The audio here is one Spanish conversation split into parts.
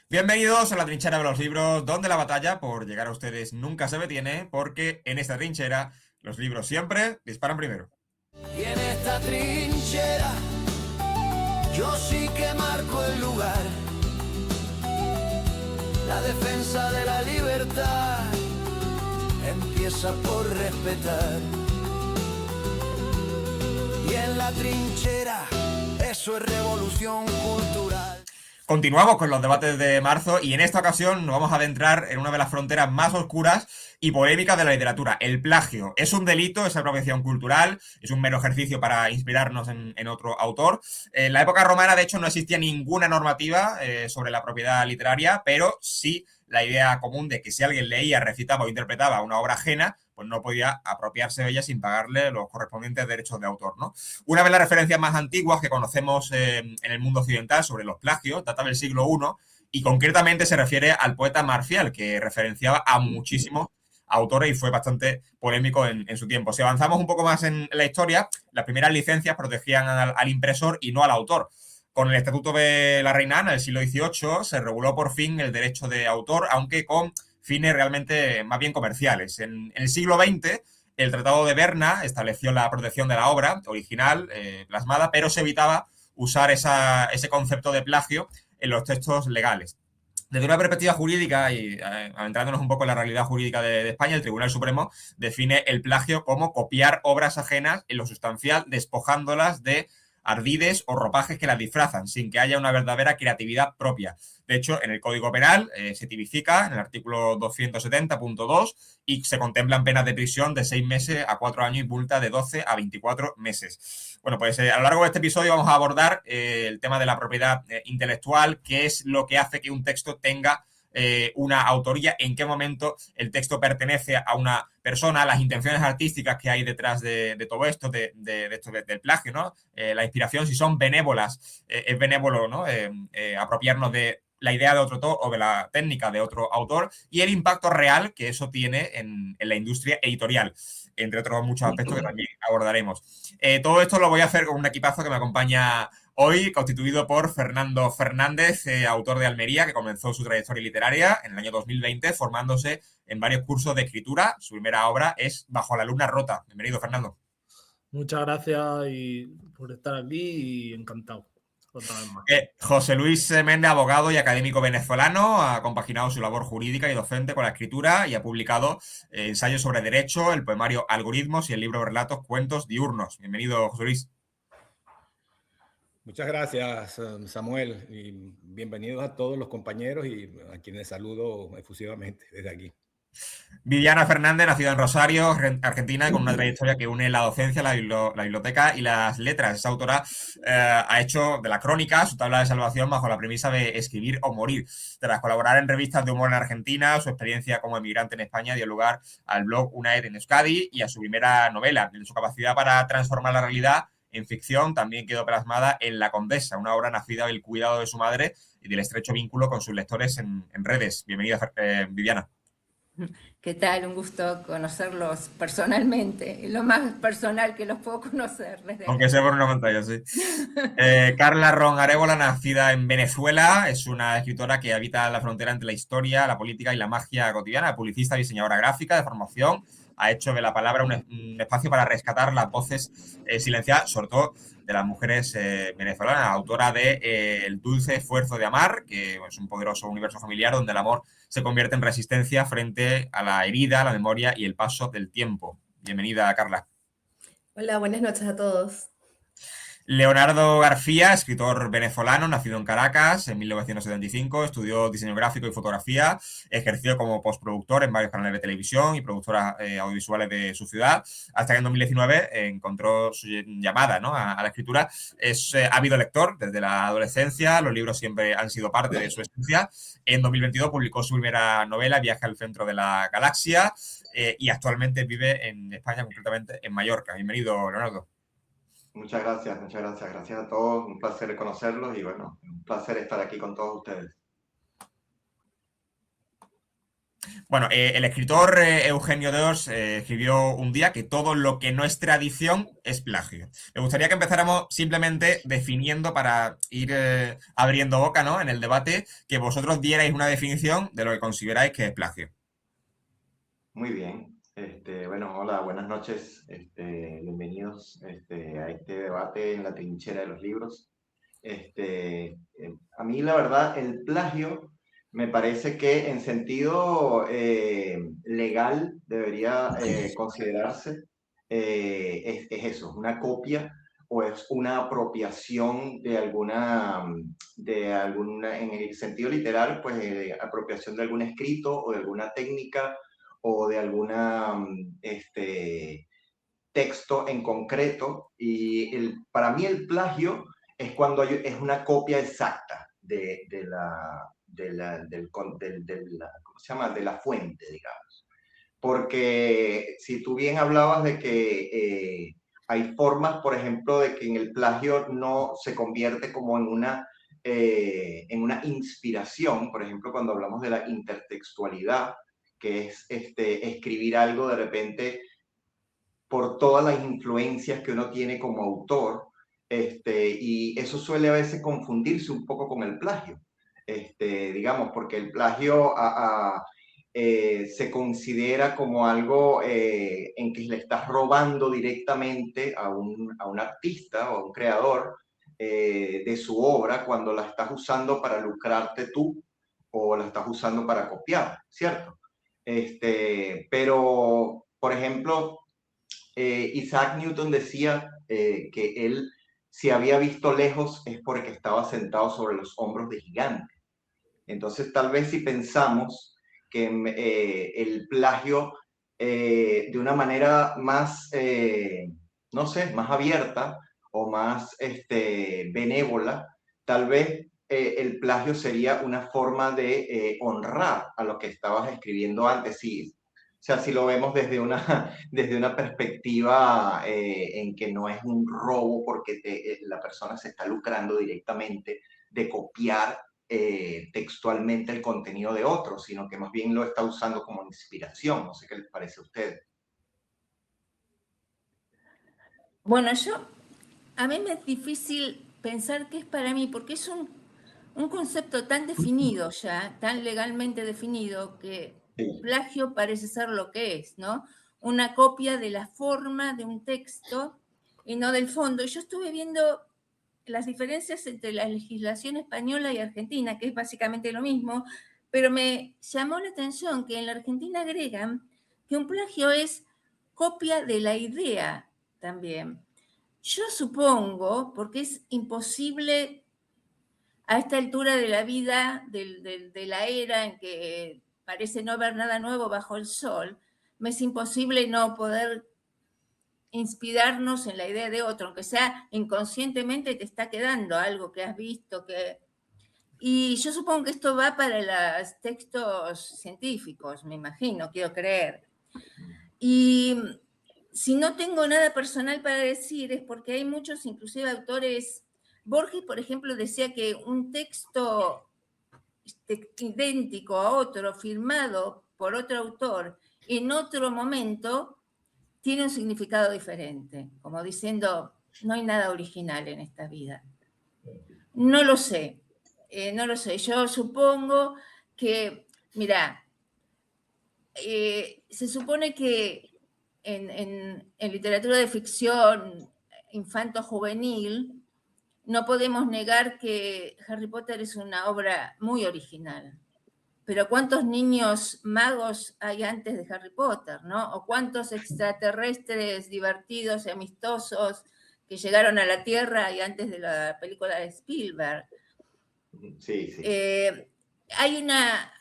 Bienvenidos a la trinchera de los libros, donde la batalla por llegar a ustedes nunca se detiene, porque en esta trinchera los libros siempre disparan primero. Y en esta trinchera yo sí que marco el lugar. La defensa de la libertad empieza por respetar. Y en la trinchera eso es revolución cultural. Continuamos con los debates de marzo y en esta ocasión nos vamos a adentrar en una de las fronteras más oscuras y polémicas de la literatura, el plagio. ¿Es un delito, es apropiación cultural? ¿Es un mero ejercicio para inspirarnos en otro autor? En la época romana, de hecho, no existía ninguna normativa sobre la propiedad literaria, pero sí la idea común de que si alguien leía, recitaba o interpretaba una obra ajena, pues no podía apropiarse de ella sin pagarle los correspondientes derechos de autor, ¿no? Una de las referencias más antiguas que conocemos en el mundo occidental sobre los plagios data del siglo I y concretamente se refiere al poeta Marcial, que referenciaba a muchísimos autores y fue bastante polémico en su tiempo. Si avanzamos un poco más en la historia, las primeras licencias protegían al impresor y no al autor. Con el Estatuto de la Reina Ana del siglo XVIII se reguló por fin el derecho de autor, aunque con fines realmente más bien comerciales. En el siglo XX, el Tratado de Berna estableció la protección de la obra original, plasmada, pero se evitaba usar ese concepto de plagio en los textos legales. Desde una perspectiva jurídica y adentrándonos un poco en la realidad jurídica de España, el Tribunal Supremo define el plagio como copiar obras ajenas en lo sustancial, despojándolas de ardides o ropajes que las disfrazan, sin que haya una verdadera creatividad propia. De hecho, en el Código Penal se tipifica en el artículo 270.2 y se contemplan penas de prisión de 6 meses a 4 años y multa de 12 a 24 meses. Bueno, pues a lo largo de este episodio vamos a abordar el tema de la propiedad intelectual, qué es lo que hace que un texto tenga una autoría, en qué momento el texto pertenece a una persona, las intenciones artísticas que hay detrás de todo esto, del plagio, ¿no? La inspiración, si son benévolas, es benévolo, ¿no? Apropiarnos de la idea de otro autor o de la técnica de otro autor y el impacto real que eso tiene en la industria editorial, entre otros muchos aspectos que también abordaremos. Todo esto lo voy a hacer con un equipazo que me acompaña hoy, constituido por Fernando Fernández, autor de Almería, que comenzó su trayectoria literaria en el año 2020, formándose en varios cursos de escritura. Su primera obra es Bajo la luna rota. Bienvenido, Fernando. Muchas gracias por estar aquí y encantado otra vez más. José Luis Méndez, abogado y académico venezolano, ha compaginado su labor jurídica y docente con la escritura y ha publicado ensayos sobre derecho, el poemario Algoritmos y el libro de relatos Cuentos diurnos. Bienvenido, José Luis. Muchas gracias, Samuel, y bienvenidos a todos los compañeros y a quienes saludo efusivamente desde aquí. Viviana Fernández, nacida en Rosario, Argentina, con una trayectoria que une la docencia, la biblioteca y las letras. Esa autora ha hecho de la crónica su tabla de salvación bajo la premisa de escribir o morir. Tras colaborar en revistas de humor en Argentina, su experiencia como emigrante en España dio lugar al blog Una Ed en Euskadi y a su primera novela. Su capacidad para transformar la realidad en ficción también quedó plasmada en La Condesa, una obra nacida del cuidado de su madre y del estrecho vínculo con sus lectores en redes. Bienvenida, Viviana. ¿Qué tal? Un gusto conocerlos personalmente, lo más personal que los puedo conocer. Aunque sea por una pantalla, sí. Carla Ron Arébola, nacida en Venezuela, es una escritora que habita la frontera entre la historia, la política y la magia cotidiana, publicista, diseñadora gráfica de formación. Ha hecho de la palabra un espacio para rescatar las voces silenciadas, sobre todo de las mujeres venezolanas, autora de El dulce esfuerzo de amar, que es un poderoso universo familiar donde el amor se convierte en resistencia frente a la herida, la memoria y el paso del tiempo. Bienvenida, Carla. Hola, buenas noches a todos. Leonardo García, escritor venezolano, nacido en Caracas en 1975, estudió diseño gráfico y fotografía, ejerció como postproductor en varios canales de televisión y productoras audiovisuales de su ciudad, hasta que en 2019 encontró su llamada, ¿no?, a la escritura. Es ávido lector desde la adolescencia, los libros siempre han sido parte de su esencia. En 2022 publicó su primera novela, Viaje al centro de la galaxia, y actualmente vive en España, concretamente en Mallorca. Bienvenido, Leonardo. Muchas gracias, gracias a todos, un placer conocerlos y bueno, un placer estar aquí con todos ustedes. Bueno, el escritor Eugenio d'Ors escribió un día que todo lo que no es tradición es plagio. Me gustaría que empezáramos simplemente definiendo, para ir abriendo boca, ¿no?, en el debate, que vosotros dierais una definición de lo que consideráis que es plagio. Muy bien. Bueno, hola, buenas noches. Bienvenidos a este debate en la trinchera de los libros. A mí, la verdad, el plagio me parece que en sentido legal debería considerarse es eso, una copia o es una apropiación de alguna, en el sentido literal, pues apropiación de algún escrito o de alguna técnica o de alguna texto en concreto. Y para mí el plagio es cuando es una copia exacta ¿cómo se llama? De la fuente, digamos. Porque si tú bien hablabas de que hay formas, por ejemplo, de que en el plagio no se convierte como en una inspiración, por ejemplo, cuando hablamos de la intertextualidad, que es escribir algo de repente por todas las influencias que uno tiene como autor, y eso suele a veces confundirse un poco con el plagio, digamos, porque el plagio se considera como algo en que le estás robando directamente a un artista o a un creador de su obra cuando la estás usando para lucrarte tú o la estás usando para copiar, ¿cierto? Pero, por ejemplo, Isaac Newton decía que él, si había visto lejos, es porque estaba sentado sobre los hombros de gigantes. Entonces, tal vez si pensamos que el plagio de una manera más, no sé, más abierta o más benévola, tal vez el plagio sería una forma de honrar a lo que estabas escribiendo antes. Sí, o sea, si lo vemos desde desde una perspectiva en que no es un robo porque la persona se está lucrando directamente de copiar textualmente el contenido de otro, sino que más bien lo está usando como inspiración. No sé qué les parece a ustedes. Bueno, a mí me es difícil pensar qué es para mí, porque es un concepto tan definido ya, tan legalmente definido, que Sí. plagio parece ser lo que es, ¿no? Una copia de la forma de un texto y no del fondo. Y yo estuve viendo las diferencias entre la legislación española y argentina, que es básicamente lo mismo, pero me llamó la atención que en la Argentina agregan que un plagio es copia de la idea también. Yo supongo, porque es imposible a esta altura de la vida, de la era en que parece no haber nada nuevo bajo el sol, me es imposible no poder inspirarnos en la idea de otro, aunque sea inconscientemente te está quedando algo que has visto, y yo supongo que esto va para los textos científicos, me imagino, quiero creer. Y si no tengo nada personal para decir es porque hay muchos, inclusive autores. Borges, por ejemplo, decía que un texto idéntico a otro, firmado por otro autor en otro momento, tiene un significado diferente, como diciendo, no hay nada original en esta vida. No lo sé, no lo sé. Yo supongo que, mira, se supone que en literatura de ficción infanto-juvenil no podemos negar que Harry Potter es una obra muy original. Pero ¿cuántos niños magos hay antes de Harry Potter, no? ¿O cuántos extraterrestres divertidos y amistosos que llegaron a la Tierra y antes de la película de Spielberg? Sí, sí. Hay una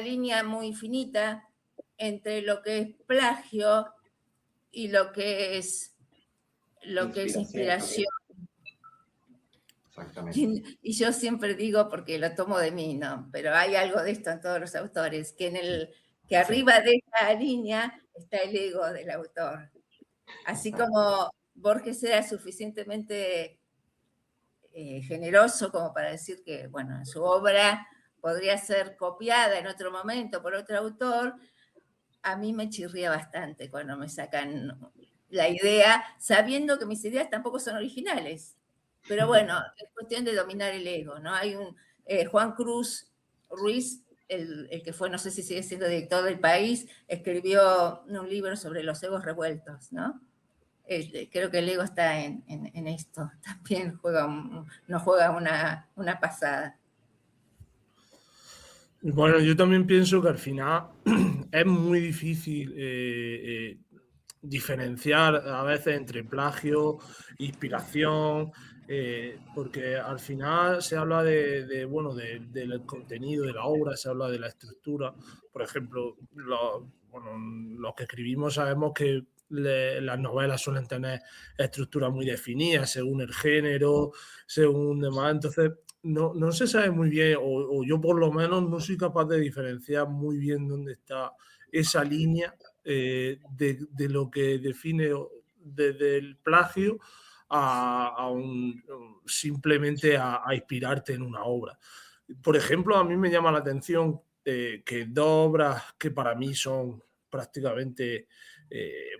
línea muy finita entre lo que es plagio y lo que es inspiración. Exactamente. Y yo siempre digo, porque lo tomo de mí, ¿no? Pero hay algo de esto en todos los autores, que arriba de esa línea está el ego del autor. Así como Borges era suficientemente generoso como para decir que, bueno, en su obra podría ser copiada en otro momento por otro autor, a mí me chirría bastante cuando me sacan la idea, sabiendo que mis ideas tampoco son originales. Pero bueno, es cuestión de dominar el ego, ¿no? Hay un Juan Cruz Ruiz, el que fue, no sé si sigue siendo director del País, escribió un libro sobre los egos revueltos, ¿no? Creo que el ego está en esto, también nos juega una pasada. Bueno, yo también pienso que al final es muy difícil diferenciar a veces entre plagio, inspiración, porque al final se habla bueno, del contenido de la obra, se habla de la estructura. Por ejemplo, los que escribimos sabemos que las novelas suelen tener estructuras muy definidas según el género, según demás. Entonces, no se sabe muy bien, o yo por lo menos no soy capaz de diferenciar muy bien dónde está esa línea de lo que define desde el plagio simplemente a inspirarte en una obra. Por ejemplo, a mí me llama la atención que dos obras que para mí son prácticamente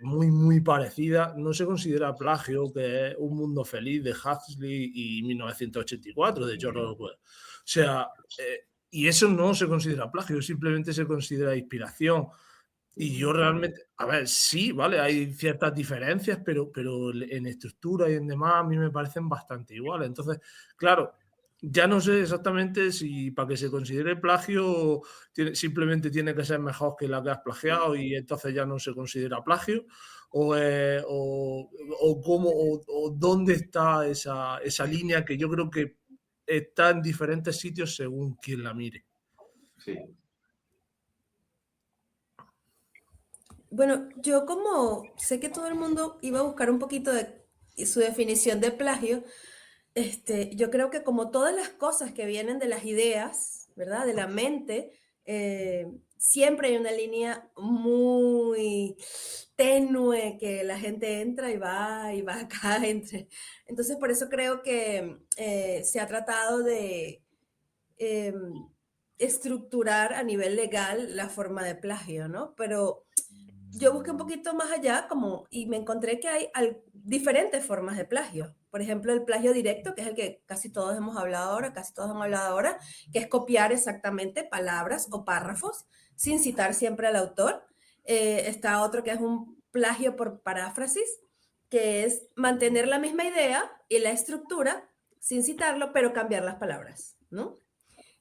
muy parecidas, no se considera plagio, que es Un mundo feliz de Huxley y 1984 de George Orwell. O sea, y eso no se considera plagio, simplemente se considera inspiración. Y yo realmente, a ver, sí, vale, hay ciertas diferencias, pero en estructura y en demás a mí me parecen bastante iguales. Entonces, claro, ya no sé exactamente si para que se considere plagio simplemente tiene que ser mejor que la que has plagiado y entonces ya no se considera plagio, o dónde está esa línea que yo creo que está en diferentes sitios según quien la mire. Sí. Bueno, yo como sé que todo el mundo iba a buscar un poquito de su definición de plagio, yo creo que como todas las cosas que vienen de las ideas, ¿verdad? De la mente, siempre hay una línea muy tenue que la gente entra y va acá. Entonces, por eso creo que se ha tratado de estructurar a nivel legal la forma de plagio, ¿no? Pero yo busqué un poquito más allá y me encontré que hay diferentes formas de plagio. Por ejemplo, el plagio directo, que es el que casi todos hemos hablado ahora, que es copiar exactamente palabras o párrafos sin citar siempre al autor. Está otro que es un plagio por paráfrasis, que es mantener la misma idea y la estructura sin citarlo, pero cambiar las palabras, ¿no?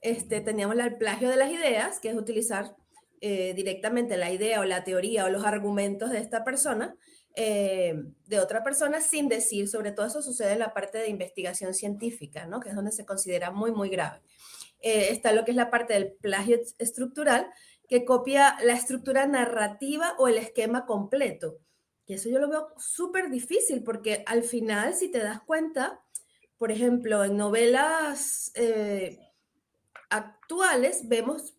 Teníamos el plagio de las ideas, que es utilizar directamente la idea o la teoría o los argumentos de esta persona, de otra persona, sin decir. Sobre todo eso sucede en la parte de investigación científica, ¿no? Que es donde se considera muy grave. Está lo que es la parte del plagio estructural, que copia la estructura narrativa o el esquema completo. Y eso yo lo veo súper difícil, porque al final, si te das cuenta, por ejemplo, en novelas actuales vemos,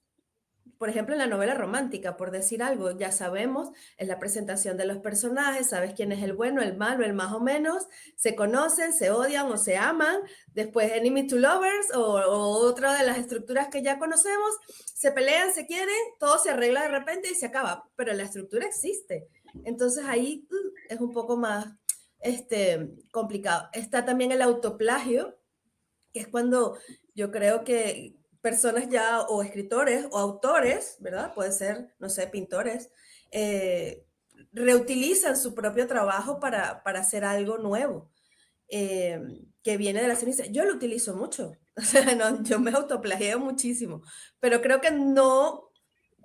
por ejemplo, en la novela romántica, por decir algo, ya sabemos, es la presentación de los personajes, sabes quién es el bueno, el malo, el más o menos, se conocen, se odian o se aman, después enemy to lovers o otra de las estructuras que ya conocemos, se pelean, se quieren, todo se arregla de repente y se acaba, pero la estructura existe. Entonces ahí es un poco más complicado. Está también el autoplagio, que es cuando yo creo que personas ya, o escritores o autores, ¿verdad? Puede ser, no sé, pintores, reutilizan su propio trabajo para hacer algo nuevo, que viene de la ceniza. Yo lo utilizo mucho, o sea, no, yo me autoplagio muchísimo, pero creo que no,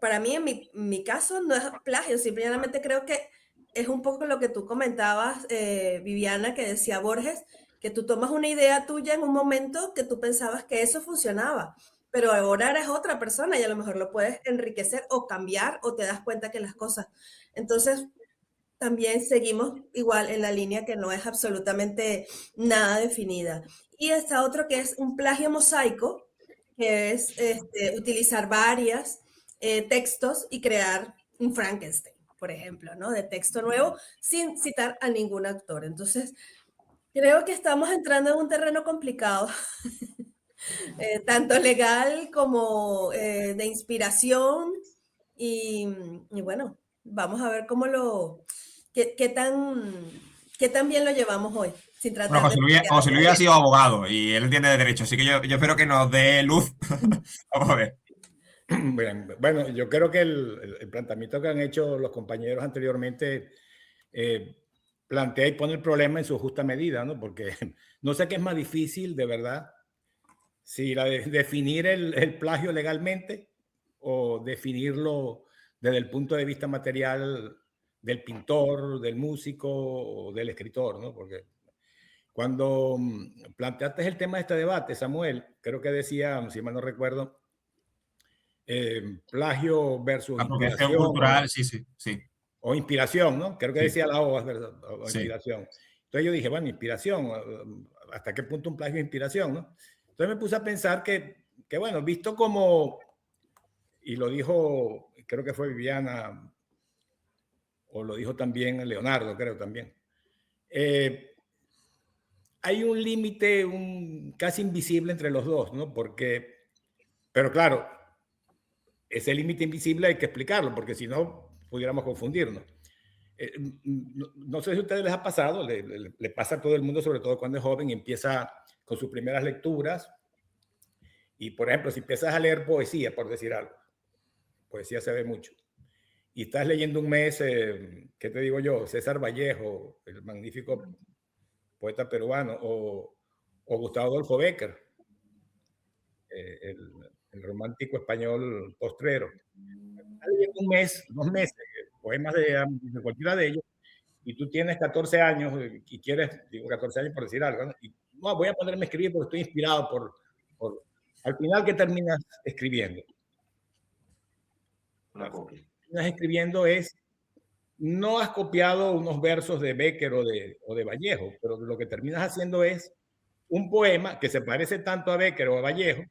para mí, en mi caso, no es plagio, simplemente creo que es un poco lo que tú comentabas, Viviana, que decía Borges, que tú tomas una idea tuya en un momento que tú pensabas que eso funcionaba, pero ahora eres otra persona y a lo mejor lo puedes enriquecer o cambiar, o te das cuenta que las cosas. Entonces, también seguimos igual en la línea que no es absolutamente nada definida. Y está otro que es un plagio mosaico, que es utilizar varios textos y crear un Frankenstein, por ejemplo, ¿no? De texto nuevo sin citar a ningún autor. Entonces, creo que estamos entrando en un terreno complicado. tanto legal como de inspiración. Y bueno, vamos a ver qué tan bien lo llevamos hoy, sin Bueno, tratar de... José Luis ha sido abogado y él entiende de derecho, así que yo espero que nos dé luz. Vamos a ver. Bueno, yo creo que el planteamiento que han hecho los compañeros anteriormente plantea y pone el problema en su justa medida, ¿no? Porque no sé qué es más difícil, de verdad, si definir el plagio legalmente o definirlo desde el punto de vista material del pintor, del músico o del escritor, ¿no? Porque cuando planteaste el tema de este debate, Samuel, creo que decía, si mal no recuerdo, plagio versus Apropiación inspiración cultural, sí. o inspiración, ¿no? Creo que Sí. decía la O, o Sí. inspiración. Entonces yo dije, bueno, inspiración, ¿hasta qué punto un plagio es inspiración, no? Entonces me puse a pensar que bueno, visto como, y lo dijo, creo que fue Viviana, o lo dijo también Leonardo, creo también, hay un límite casi invisible entre los dos, ¿no? Pero claro, ese límite invisible hay que explicarlo, porque si no, pudiéramos confundirnos. No sé si a ustedes les ha pasado, le pasa a todo el mundo, sobre todo cuando es joven y empieza con sus primeras lecturas. Y, por ejemplo, si empiezas a leer poesía, por decir algo, poesía se ve mucho, y estás leyendo un mes, ¿qué te digo yo? César Vallejo, el magnífico poeta peruano, o Gustavo Adolfo Bécquer, el romántico español postrero. Estás leyendo un mes, 2 meses, poemas de cualquiera de ellos, y tú tienes 14 años y quieres, digo 14 años por decir algo, ¿no? Y no, voy a ponerme a escribir porque estoy inspirado al final, ¿qué terminas escribiendo? Una copia. Terminas escribiendo no has copiado unos versos de Bécquer o de Vallejo, pero lo que terminas haciendo es un poema que se parece tanto a Bécquer o a Vallejo,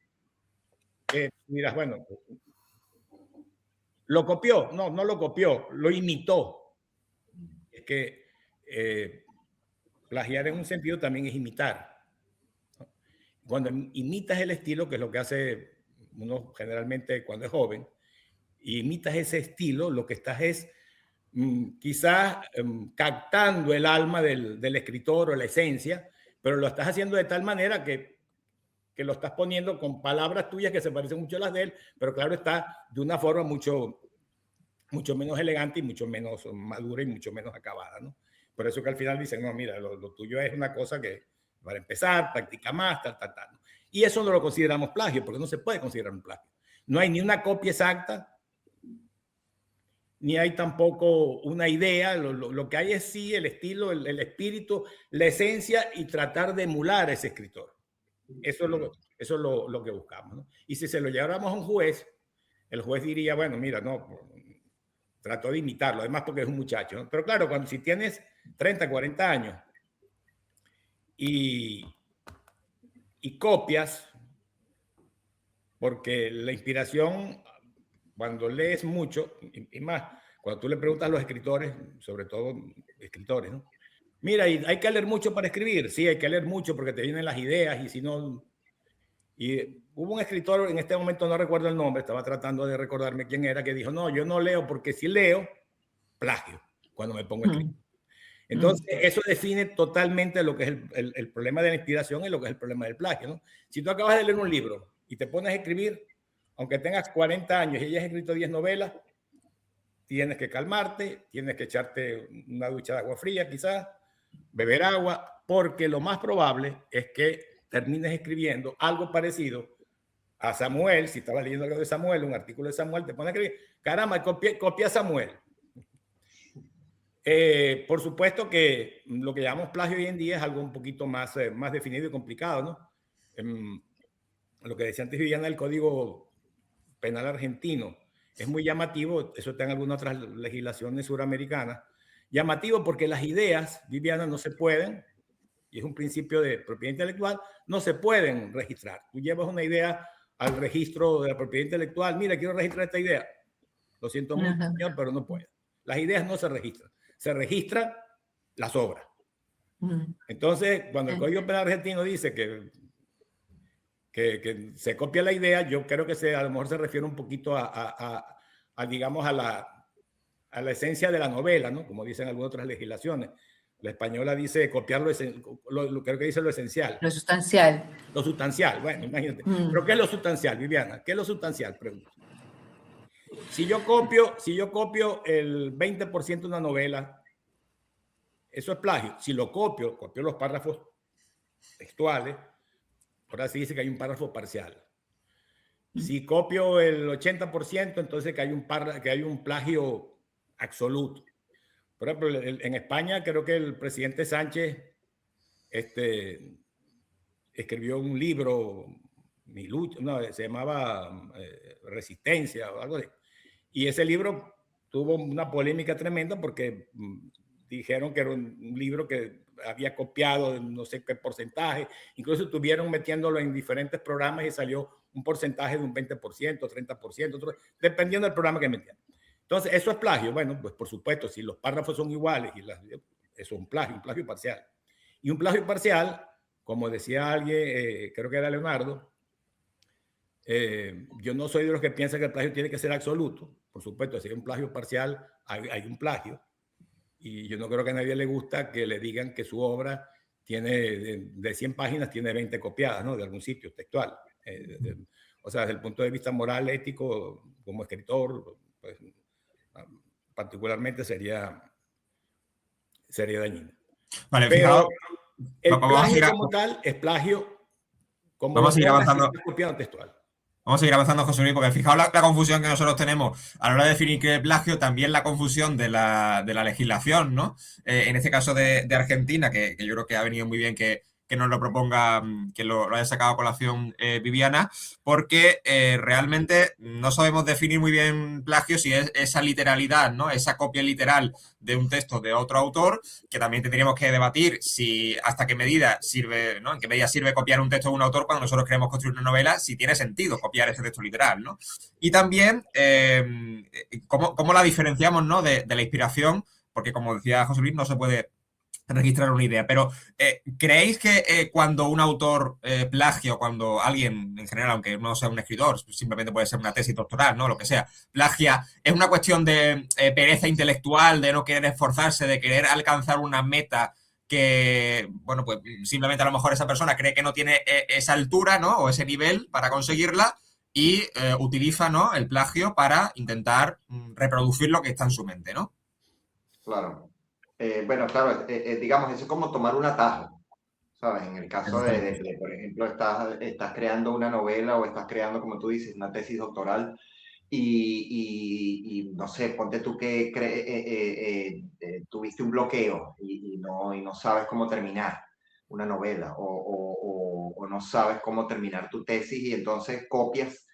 que miras, bueno, ¿lo copió? No, no lo copió, lo imitó. Es que plagiar en un sentido también es imitar. Cuando imitas el estilo, que es lo que hace uno generalmente cuando es joven, y imitas ese estilo, lo que estás es quizás captando el alma del escritor o la esencia, pero lo estás haciendo de tal manera que lo estás poniendo con palabras tuyas que se parecen mucho a las de él, pero claro está de una forma mucho menos elegante y mucho menos madura y mucho menos acabada, ¿no? Por eso que al final dicen, no, mira, lo tuyo es una cosa que para empezar, practica más, tal. ¿No? Y eso no lo consideramos plagio, porque no se puede considerar un plagio. No hay ni una copia exacta, ni hay tampoco una idea. Lo que hay es sí el estilo, el espíritu, la esencia y tratar de emular a ese escritor. Eso es lo que buscamos, ¿no? Y si se lo lleváramos a un juez, el juez diría, bueno, mira, no, trató de imitarlo, además porque es un muchacho, ¿no? Pero claro, si tienes 30, 40 años y copias, porque la inspiración, cuando lees mucho, y más, cuando tú le preguntas a los escritores, sobre todo escritores, ¿no? Mira, hay que leer mucho para escribir. Sí, hay que leer mucho porque te vienen las ideas y si no... Y hubo un escritor, en este momento no recuerdo el nombre, estaba tratando de recordarme quién era, que dijo, no, yo no leo porque si leo, plagio, cuando me pongo a escribir. Entonces, eso define totalmente lo que es el problema de la inspiración y lo que es el problema del plagio, ¿no? Si tú acabas de leer un libro y te pones a escribir, aunque tengas 40 años y hayas escrito 10 novelas, tienes que calmarte, tienes que echarte una ducha de agua fría quizás, beber agua, porque lo más probable es que termines escribiendo algo parecido a Samuel. Si estabas leyendo algo de Samuel, un artículo de Samuel, te pones a escribir, caramba, copia a Samuel. Por supuesto que lo que llamamos plagio hoy en día es algo un poquito más definido y complicado, ¿no? Lo que decía antes Viviana del Código Penal argentino es muy llamativo, eso está en algunas otras legislaciones suramericanas, llamativo porque las ideas, Viviana, no se pueden, y es un principio de propiedad intelectual, no se pueden registrar. Tú llevas una idea al registro de la propiedad intelectual, mira, quiero registrar esta idea. Lo siento mucho, señor, pero no puedo. Las ideas no se registran. Se registran las obras. Entonces, cuando el Código Penal argentino dice que que se copia la idea, yo creo que a lo mejor se refiere un poquito digamos, a la esencia de la novela, ¿no? Como dicen algunas otras legislaciones. La española dice copiar creo que dice lo esencial. Lo sustancial. Lo sustancial, bueno, imagínate. ¿Pero qué es lo sustancial, Viviana? ¿Qué es lo sustancial? Pregunto. Si yo copio el 20% de una novela, eso es plagio. Si lo copio los párrafos textuales, ahora sí dice que hay un párrafo parcial. Si copio el 80%, entonces que hay un plagio absoluto. Por ejemplo, en España creo que el presidente Sánchez escribió un libro, se llamaba Resistencia o algo así. Y ese libro tuvo una polémica tremenda porque dijeron que era un libro que había copiado no sé qué porcentaje. Incluso estuvieron metiéndolo en diferentes programas y salió un porcentaje de un 20%, 30%, dependiendo del programa que metían. Entonces, ¿eso es plagio? Bueno, pues por supuesto, si los párrafos son iguales, eso es un plagio parcial. Y un plagio parcial, como decía alguien, creo que era Leonardo, yo no soy de los que piensan que el plagio tiene que ser absoluto. Por supuesto, si hay un plagio parcial, hay un plagio. Y yo no creo que a nadie le gusta que le digan que su obra tiene, de 100 páginas, tiene 20 copiadas, ¿no? De algún sitio textual. O sea, desde el punto de vista moral, ético, como escritor, pues, particularmente sería dañino. Vale, pero fijaos, el plagio como tal es plagio como vamos a seguir avanzando. Copiado textual. Vamos a seguir avanzando, José Luis, porque fijaos la confusión que nosotros tenemos a la hora de definir qué es plagio, también la confusión de la legislación, ¿no? En este caso de Argentina, que yo creo que ha venido muy bien que nos lo proponga, que lo haya sacado a colación Viviana, porque realmente no sabemos definir muy bien plagio si es esa literalidad, ¿no? Esa copia literal de un texto de otro autor, que también tendríamos que debatir si hasta qué medida sirve, ¿no? En qué medida sirve copiar un texto de un autor cuando nosotros queremos construir una novela, si tiene sentido copiar ese texto literal, ¿no? Y también cómo la diferenciamos, ¿no? de la inspiración, porque como decía José Luis, no se puede registrar una idea, pero ¿creéis que cuando un autor plagia o cuando alguien en general, aunque no sea un escritor, simplemente puede ser una tesis doctoral, ¿no? Lo que sea, plagia, es una cuestión de pereza intelectual, de no querer esforzarse, de querer alcanzar una meta que, bueno, pues simplemente a lo mejor esa persona cree que no tiene esa altura, ¿no? O ese nivel para conseguirla y utiliza, ¿no? El plagio para intentar reproducir lo que está en su mente, ¿no? Claro. Bueno, claro, digamos, eso es como tomar un atajo, ¿sabes? En el caso por ejemplo, estás creando una novela o estás creando, como tú dices, una tesis doctoral y no sé, ponte tú que tuviste un bloqueo y no sabes cómo terminar una novela o no sabes cómo terminar tu tesis y entonces copias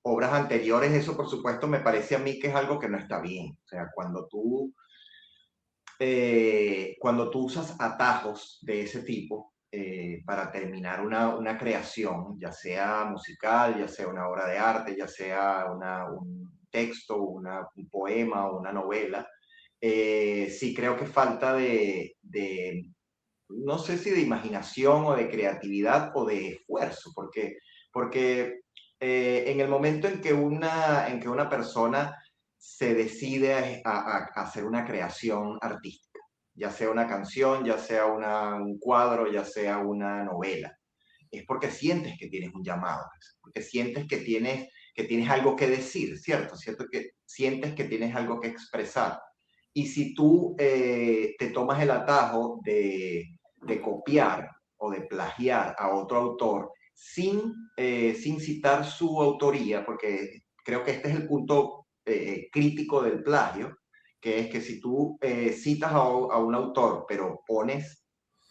obras anteriores. Eso, por supuesto, me parece a mí que es algo que no está bien. O sea, cuando tú usas atajos de ese tipo para terminar una creación, ya sea musical, ya sea una obra de arte, ya sea un texto, un poema o una novela, sí creo que falta no sé si de imaginación o de creatividad o de esfuerzo, porque en el momento en que una persona se decide a hacer una creación artística, ya sea una canción, ya sea un cuadro, ya sea una novela, es porque sientes que tienes un llamado, porque sientes que tienes algo que decir, ¿cierto? Que sientes que tienes algo que expresar. Y si tú te tomas el atajo de copiar o de plagiar a otro autor sin citar su autoría, porque creo que este es el punto crítico del plagio, que es que si tú citas a un autor, pero pones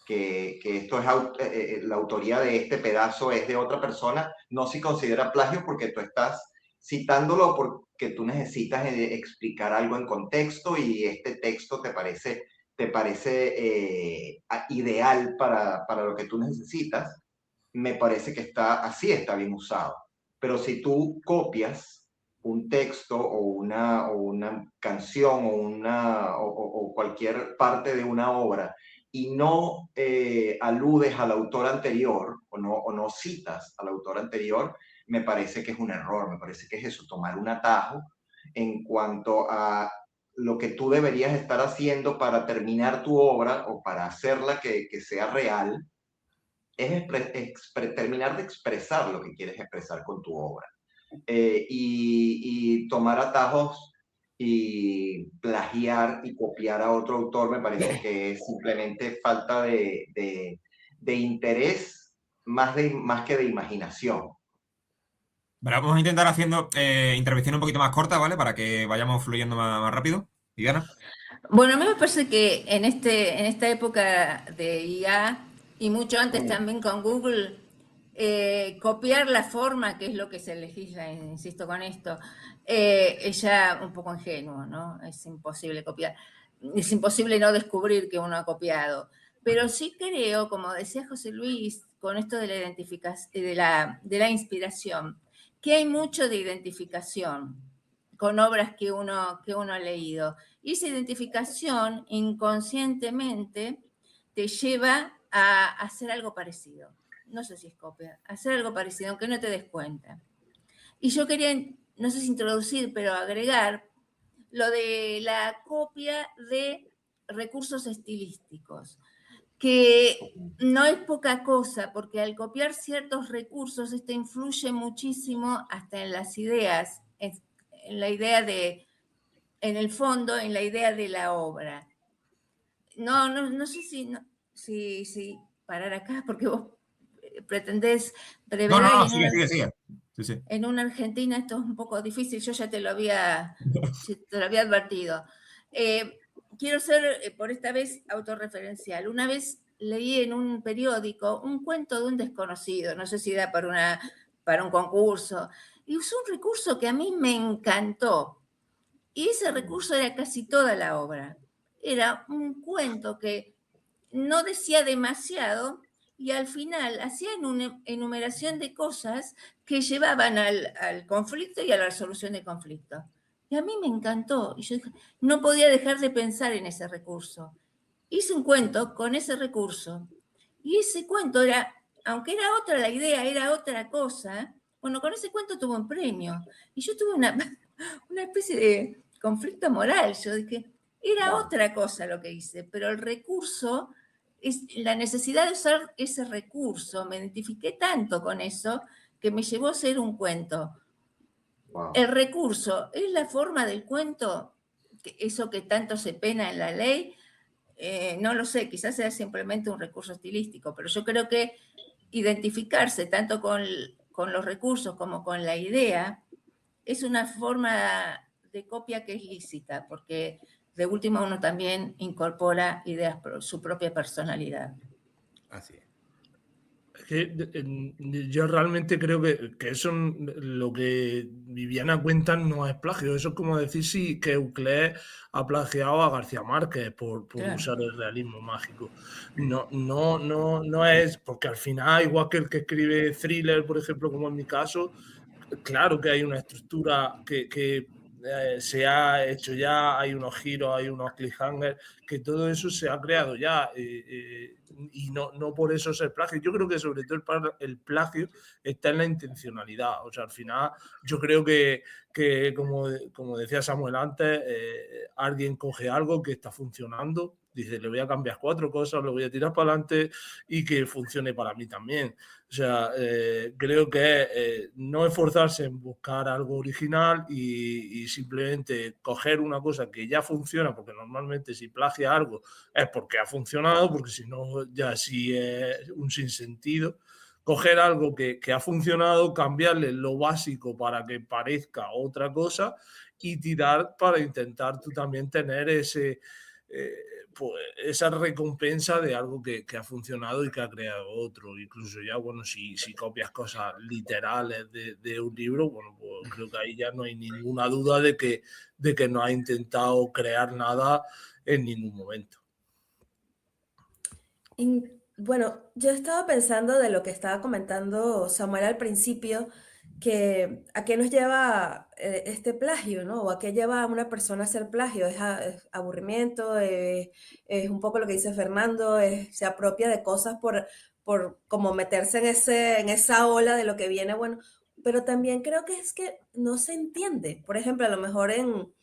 que esto es la autoría de este pedazo es de otra persona, no se considera plagio porque tú estás citándolo porque tú necesitas explicar algo en contexto y este texto te parece ideal para lo que tú necesitas. Me parece que está bien usado. Pero si tú copias un texto o una canción o cualquier parte de una obra y no aludes al autor anterior o no citas al autor anterior, me parece que es un error, me parece que es eso, tomar un atajo en cuanto a lo que tú deberías estar haciendo para terminar tu obra o para hacerla que sea real, es terminar de expresar lo que quieres expresar con tu obra. Y tomar atajos y plagiar y copiar a otro autor me parece que es simplemente falta de interés más que de imaginación. Vale, vamos a intentar haciendo intervención un poquito más corta, ¿vale? Para que vayamos fluyendo más rápido. Viviana. Bueno, a mí me parece que en esta época de IA y mucho antes también con Google, copiar la forma, que es lo que se legisla, insisto con esto, es ya un poco ingenuo, ¿no? Es imposible copiar. Es imposible no descubrir que uno ha copiado. Pero sí creo, como decía José Luis, con esto de la identificación, de la inspiración, que hay mucho de identificación con obras que uno ha leído. Y esa identificación inconscientemente te lleva a hacer algo parecido. No sé si es copia, hacer algo parecido, aunque no te des cuenta. Y yo quería, no sé si introducir, pero agregar lo de la copia de recursos estilísticos, que no es poca cosa, porque al copiar ciertos recursos, esto influye muchísimo hasta en las ideas, en la idea de, en el fondo, en la idea de la obra. No sé si parar acá, porque vos pretendés brevedad. No, sigue. Sí. En una Argentina esto es un poco difícil, yo ya te lo había advertido. Quiero ser, por esta vez, autorreferencial. Una vez leí en un periódico un cuento de un desconocido, no sé si era para un concurso, y usó un recurso que a mí me encantó. Y ese recurso era casi toda la obra. Era un cuento que no decía demasiado y al final hacía una enumeración de cosas que llevaban al conflicto y a la resolución del conflicto. Y a mí me encantó. Y yo dije, no podía dejar de pensar en ese recurso. Hice un cuento con ese recurso. Y ese cuento era, aunque era otra la idea, era otra cosa, bueno, con ese cuento tuvo un premio. Y yo tuve una especie de conflicto moral. Yo dije, era otra cosa lo que hice, pero el recurso, es la necesidad de usar ese recurso, me identifiqué tanto con eso que me llevó a hacer un cuento. Wow. El recurso es la forma del cuento, eso que tanto se pena en la ley, no lo sé, quizás sea simplemente un recurso estilístico, pero yo creo que identificarse tanto con los recursos como con la idea es una forma de copia que es lícita, porque de último uno también incorpora ideas, su propia personalidad. Así es. Yo realmente creo que eso, lo que Viviana cuenta, no es plagio. Eso es como decir si que Euclés ha plagiado a García Márquez por claro, usar el realismo mágico. No es, porque al final, igual que el que escribe thriller, por ejemplo, como en mi caso, claro que hay una estructura que se ha hecho ya, hay unos giros, hay unos cliffhangers, que todo eso se ha creado ya y no por eso es el plagio. Yo creo que sobre todo el plagio está en la intencionalidad. O sea, al final yo creo que como decía Samuel antes, alguien coge algo que está funcionando, dice, le voy a cambiar 4 cosas, lo voy a tirar para adelante y que funcione para mí también. O sea, creo que no esforzarse en buscar algo original y simplemente coger una cosa que ya funciona, porque normalmente si plagia algo es porque ha funcionado, porque si no ya sí es un sinsentido. Coger algo que ha funcionado, cambiarle lo básico para que parezca otra cosa y tirar para intentar tú también tener pues esa recompensa de algo que ha funcionado y que ha creado otro. Incluso ya, bueno, si copias cosas literales de un libro, bueno, pues creo que ahí ya no hay ninguna duda de que no ha intentado crear nada en ningún momento. Y, bueno, yo estaba pensando de lo que estaba comentando Samuel al principio, que a qué nos lleva este plagio, ¿no? O a qué lleva a una persona a hacer plagio. Es aburrimiento, es un poco lo que dice Fernando, se apropia de cosas por como meterse en esa ola de lo que viene, bueno, pero también creo que es que no se entiende. Por ejemplo, a lo mejor en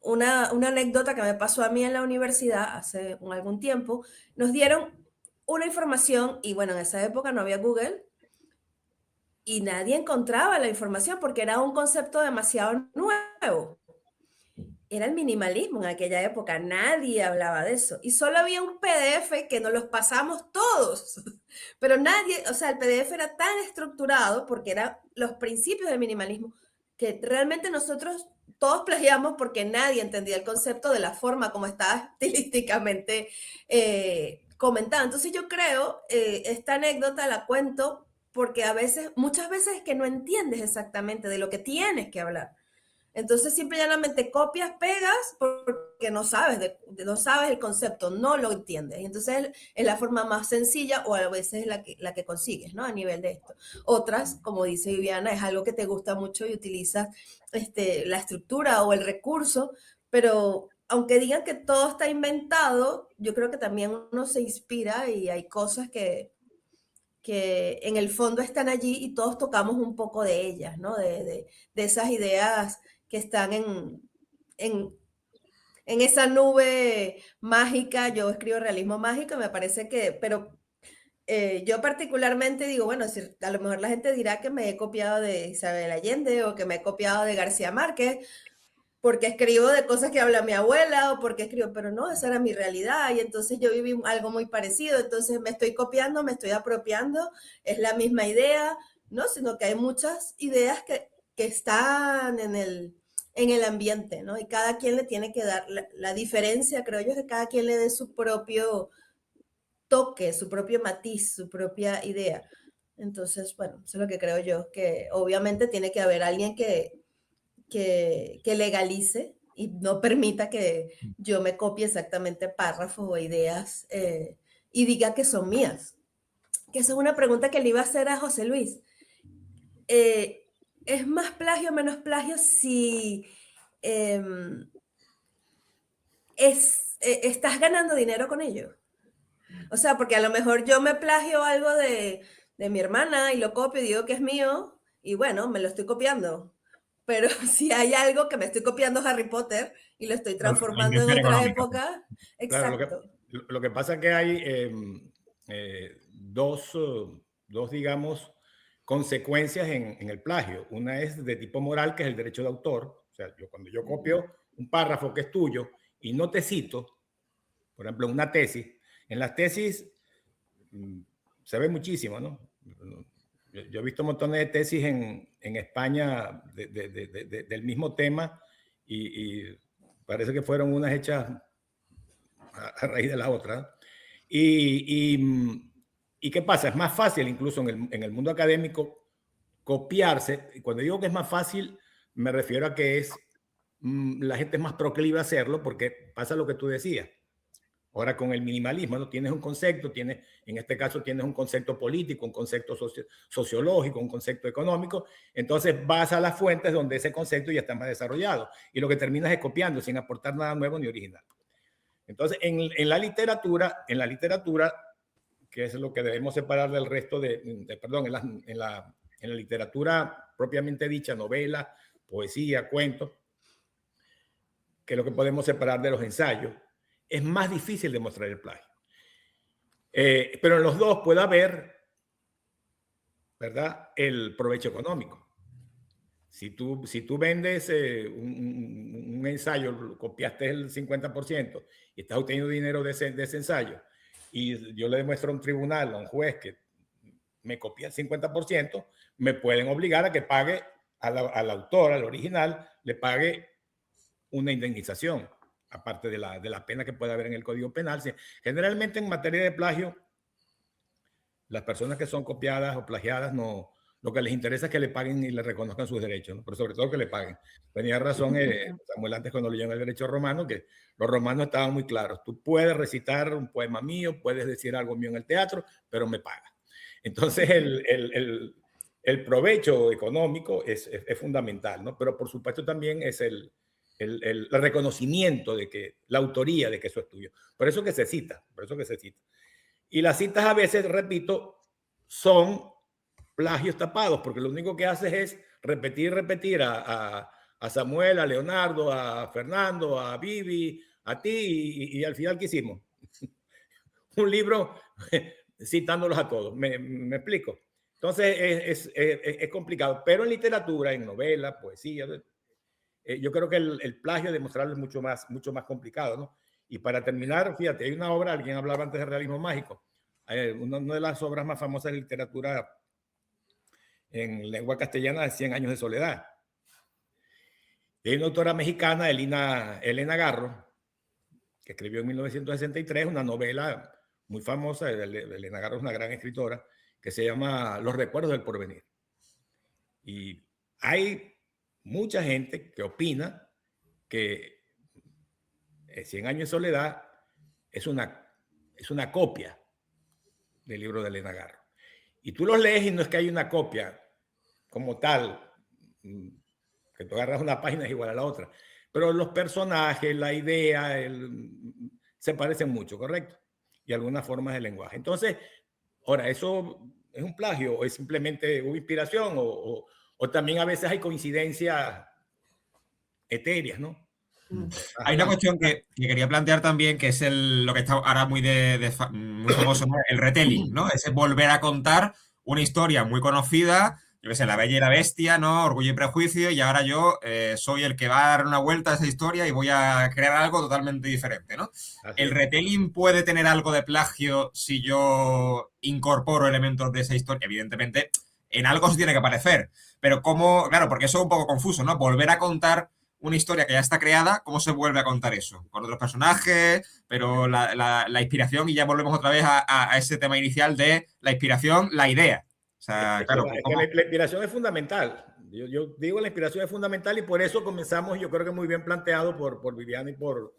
una anécdota que me pasó a mí en la universidad hace algún tiempo, nos dieron una información y bueno, en esa época no había Google y nadie encontraba la información porque era un concepto demasiado nuevo. Era el minimalismo en aquella época, nadie hablaba de eso. Y solo había un PDF que nos los pasamos todos, pero nadie, o sea, el PDF era tan estructurado porque eran los principios del minimalismo que realmente nosotros todos plagiamos porque nadie entendía el concepto de la forma como estaba estilísticamente comentado. Entonces yo creo, esta anécdota la cuento porque muchas veces es que no entiendes exactamente de lo que tienes que hablar. Entonces, simple y llanamente copias, pegas, porque no sabes, no sabes el concepto, no lo entiendes. Y entonces es la forma más sencilla o a veces es la que consigues, ¿no? A nivel de esto. Otras, como dice Viviana, es algo que te gusta mucho y utilizas la estructura o el recurso, pero aunque digan que todo está inventado, yo creo que también uno se inspira y hay cosas que en el fondo están allí y todos tocamos un poco de ellas, ¿no? De esas ideas que están en esa nube mágica. Yo escribo realismo mágico, me parece que, pero yo particularmente digo, bueno, a lo mejor la gente dirá que me he copiado de Isabel Allende o que me he copiado de García Márquez, porque escribo de cosas que habla mi abuela o porque escribo, pero no, esa era mi realidad y entonces yo viví algo muy parecido, entonces me estoy copiando, me estoy apropiando, es la misma idea, ¿no? Sino que hay muchas ideas que están en el ambiente, ¿no? Y cada quien le tiene que dar la diferencia, creo yo, es que cada quien le dé su propio toque, su propio matiz, su propia idea. Entonces, bueno, eso es lo que creo yo, que obviamente tiene que haber alguien que legalice y no permita que yo me copie exactamente párrafos o ideas y diga que son mías. Que esa es una pregunta que le iba a hacer a José Luis. ¿Es más plagio o menos plagio si estás ganando dinero con ello? O sea, porque a lo mejor yo me plagio algo de mi hermana y lo copio y digo que es mío y bueno, me lo estoy copiando. Pero si hay algo que me estoy copiando Harry Potter y lo estoy transformando en otra época, exacto. Claro, lo que pasa es que hay dos, digamos, consecuencias en el plagio. Una es de tipo moral, que es el derecho de autor. O sea, cuando yo copio un párrafo que es tuyo y no te cito, por ejemplo, una tesis, en las tesis se ve muchísimo, ¿no? Yo he visto montones de tesis en España del mismo tema y parece que fueron unas hechas a raíz de la otra. ¿Y qué pasa? Es más fácil incluso en el mundo académico copiarse. Y cuando digo que es más fácil, me refiero a que la gente es más proclive a hacerlo porque pasa lo que tú decías. Ahora con el minimalismo, ¿no? Tienes un concepto, en este caso tienes un concepto político, un concepto sociológico, un concepto económico, entonces vas a las fuentes donde ese concepto ya está más desarrollado y lo que terminas es copiando sin aportar nada nuevo ni original. Entonces, en la literatura, que es lo que debemos separar del resto perdón, en la literatura propiamente dicha, novela, poesía, cuentos, que es lo que podemos separar de los ensayos, es más difícil demostrar el plagio. Pero en los dos puede haber, ¿verdad?, el provecho económico. Si tú vendes un ensayo, lo copiaste el 50% y estás obteniendo dinero de ese ensayo, y yo le demuestro a un tribunal, a un juez, que me copia el 50%, me pueden obligar a que pague al autor, al original, le pague una indemnización, aparte de la pena que puede haber en el Código Penal. Generalmente en materia de plagio, las personas que son copiadas o plagiadas, lo que les interesa es que le paguen y le reconozcan sus derechos, ¿no? Pero sobre todo que le paguen. Tenía razón Samuel antes cuando leyeron el derecho romano, que los romanos estaban muy claros. Tú puedes recitar un poema mío, puedes decir algo mío en el teatro, pero me pagas. Entonces el provecho económico es fundamental, ¿no? Pero por supuesto también es el reconocimiento de que la autoría de que eso es tuyo. Por eso que se cita. Y las citas a veces, repito, son plagios tapados, porque lo único que haces es repetir a Samuel, a Leonardo, a Fernando, a Vivi, a ti, y al final, ¿qué hicimos? Un libro citándolos a todos. ¿Me explico? Entonces es complicado, pero en literatura, en novela, poesía, yo creo que el plagio de demostrarlo es mucho más complicado, ¿no? Y para terminar, fíjate, hay una obra, alguien hablaba antes de realismo mágico, una de las obras más famosas de literatura en lengua castellana de 100 años de soledad. Hay una autora mexicana, Elena Garro, que escribió en 1963 una novela muy famosa, Elena Garro es una gran escritora, que se llama Los recuerdos del porvenir. Y hay mucha gente que opina que 100 años de soledad es una copia del libro de Elena Garro. Y tú los lees y no es que hay una copia como tal, que tú agarras una página es igual a la otra, pero los personajes, la idea, se parecen mucho, ¿correcto? Y algunas formas de lenguaje. Entonces, ahora, ¿eso es un plagio o es simplemente una inspiración o también a veces hay coincidencias etéreas, ¿no? Hay una cuestión que quería plantear también, que es lo que está ahora muy famoso, ¿no? El retelling, ¿no? Ese volver a contar una historia muy conocida, yo qué sé, La Bella y la Bestia, ¿no? Orgullo y Prejuicio, y ahora yo soy el que va a dar una vuelta a esa historia y voy a crear algo totalmente diferente, ¿no? ¿El retelling puede tener algo de plagio si yo incorporo elementos de esa historia? Evidentemente, en algo se tiene que parecer, pero ¿cómo? Claro, porque eso es un poco confuso, ¿no? Volver a contar una historia que ya está creada, ¿cómo se vuelve a contar eso? Con otros personajes, pero la inspiración, y ya volvemos otra vez a ese tema inicial de la inspiración, la idea. O sea, claro. Es que la inspiración es fundamental. Yo digo, la inspiración es fundamental y por eso comenzamos, yo creo que muy bien planteado por Viviana y por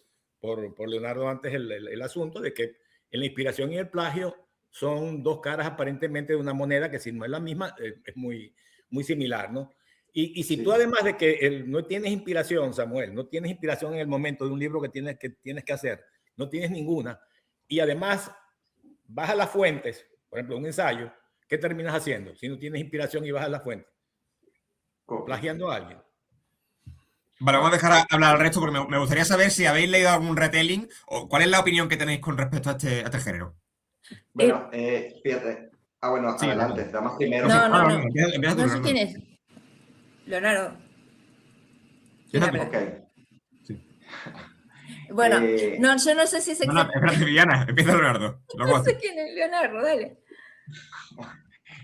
Leonardo antes el asunto de que la inspiración y el plagio son dos caras aparentemente de una moneda que si no es la misma, es muy, muy similar, ¿no? Y si tú además de que no tienes inspiración, Samuel, no tienes inspiración en el momento de un libro que tienes que hacer, no tienes ninguna, y además vas a las fuentes, por ejemplo, un ensayo, ¿qué terminas haciendo si no tienes inspiración y vas a las fuentes? Plagiando a alguien. Vale, vamos a dejar hablar al resto porque me gustaría saber si habéis leído algún retelling o cuál es la opinión que tenéis con respecto a este género. Bueno, fíjate. Bueno, sí, adelante, damos primero. No sé quién es. Leonardo. Ok. Sí. Bueno, yo no sé si es exacto. Espérate, Viviana, empieza Leonardo. No sé quién es Leonardo, dale.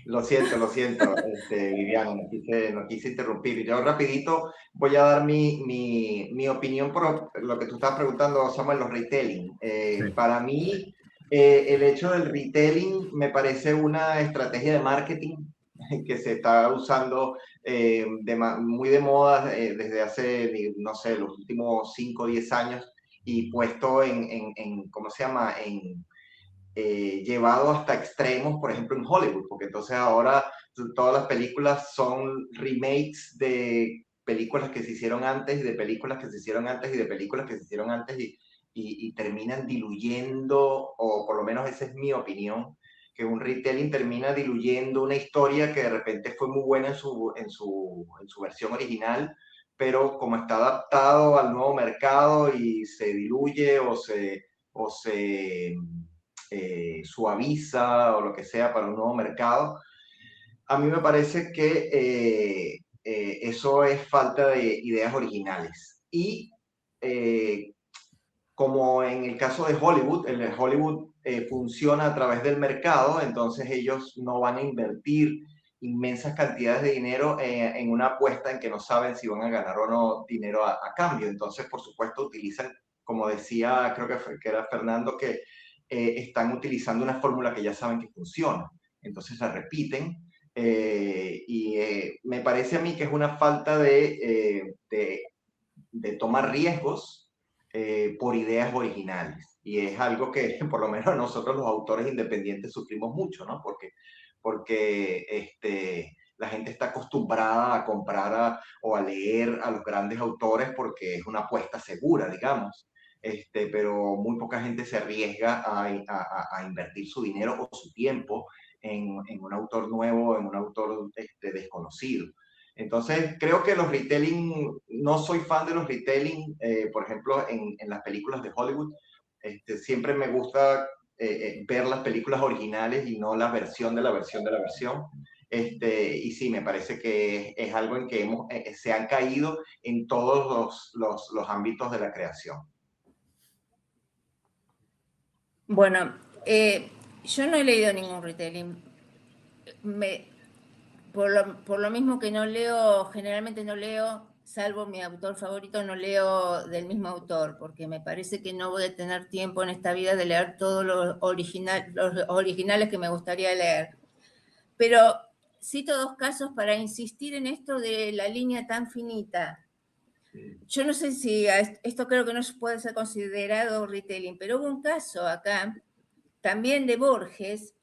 Lo siento, Viviana, no quise interrumpir. Yo rapidito voy a dar mi opinión por lo que tú estabas preguntando, Samuel, los retelling. Sí. Para mí, el hecho del retelling me parece una estrategia de marketing que se está usando muy de moda desde hace, no sé, los últimos 5 o 10 años y puesto ¿cómo se llama? Llevado hasta extremos, por ejemplo, en Hollywood, porque entonces ahora todas las películas son remakes de películas que se hicieron antes y de películas que se hicieron antes y de películas que se hicieron antes y terminan diluyendo, o por lo menos esa es mi opinión, que un retelling termina diluyendo una historia que de repente fue muy buena en su versión original, pero como está adaptado al nuevo mercado y se diluye o se suaviza o lo que sea para un nuevo mercado, a mí me parece que eso es falta de ideas originales. Y como en el caso de Hollywood, Hollywood funciona a través del mercado, entonces ellos no van a invertir inmensas cantidades de dinero en una apuesta en que no saben si van a ganar o no dinero a cambio. Entonces, por supuesto, utilizan, como decía, creo que era Fernando, que están utilizando una fórmula que ya saben que funciona. Entonces la repiten me parece a mí que es una falta de tomar riesgos por ideas originales. Y es algo que por lo menos nosotros los autores independientes sufrimos mucho, ¿no? Porque la gente está acostumbrada a comprar o a leer a los grandes autores porque es una apuesta segura, digamos. pero muy poca gente se arriesga a invertir su dinero o su tiempo en un autor nuevo, en un autor desconocido. Entonces, creo que los retelling, no soy fan de los retelling, por ejemplo, en las películas de Hollywood, siempre me gusta ver las películas originales y no la versión de la versión de la versión. Y sí, me parece que es algo en que se han caído en todos los ámbitos de la creación. Bueno, yo no he leído ningún retelling. Por lo mismo que no leo, generalmente no leo, salvo mi autor favorito, no leo del mismo autor, porque me parece que no voy a tener tiempo en esta vida de leer todos los originales que me gustaría leer. Pero cito dos casos para insistir en esto de la línea tan finita. Yo no sé si esto creo que no puede ser considerado retelling, pero hubo un caso acá, también de Borges.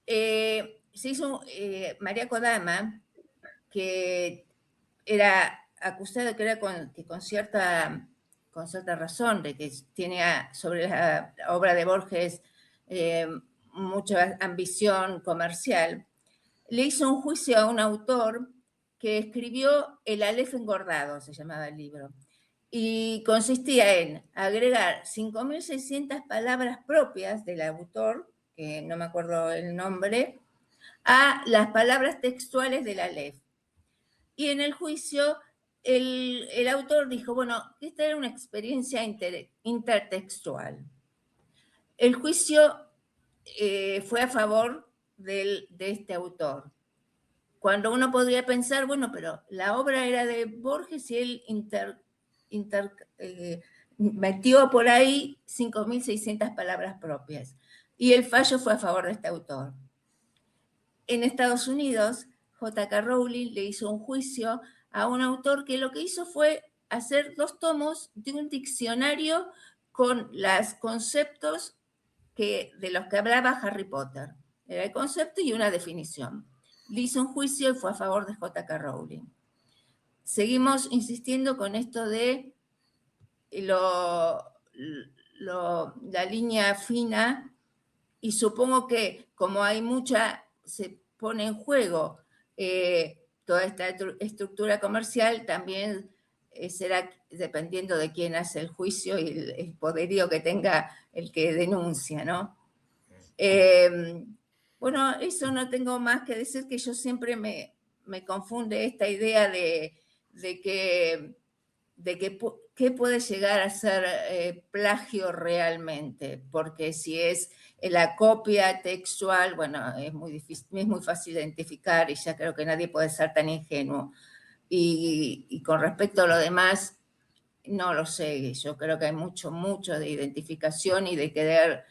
Se hizo María Kodama, que era acusada que era con cierta razón, de que tiene sobre la obra de Borges mucha ambición comercial, le hizo un juicio a un autor que escribió El Aleph engordado, se llamaba el libro, y consistía en agregar 5.600 palabras propias del autor, que no me acuerdo el nombre, a las palabras textuales del Aleph. Y en el juicio el autor dijo, bueno, esta era una experiencia intertextual. El juicio fue a favor de este autor. Cuando uno podría pensar, bueno, pero la obra era de Borges y él metió por ahí 5.600 palabras propias. Y el fallo fue a favor de este autor. En Estados Unidos, J.K. Rowling le hizo un juicio a un autor que lo que hizo fue hacer 2 tomos de un diccionario con los conceptos de los que hablaba Harry Potter. Era el concepto y una definición. Le hizo un juicio y fue a favor de J.K. Rowling. Seguimos insistiendo con esto de la línea fina, y supongo que como hay se pone en juego toda esta estructura comercial, también será dependiendo de quién hace el juicio y el poderío que tenga el que denuncia, ¿no? Bueno, eso no tengo más que decir, que yo siempre me confunde esta idea de qué puede llegar a ser plagio realmente, porque si es la copia textual, bueno, es muy difícil, es muy fácil identificar y ya creo que nadie puede ser tan ingenuo. Y con respecto a lo demás, no lo sé, yo creo que hay mucho de identificación y de querer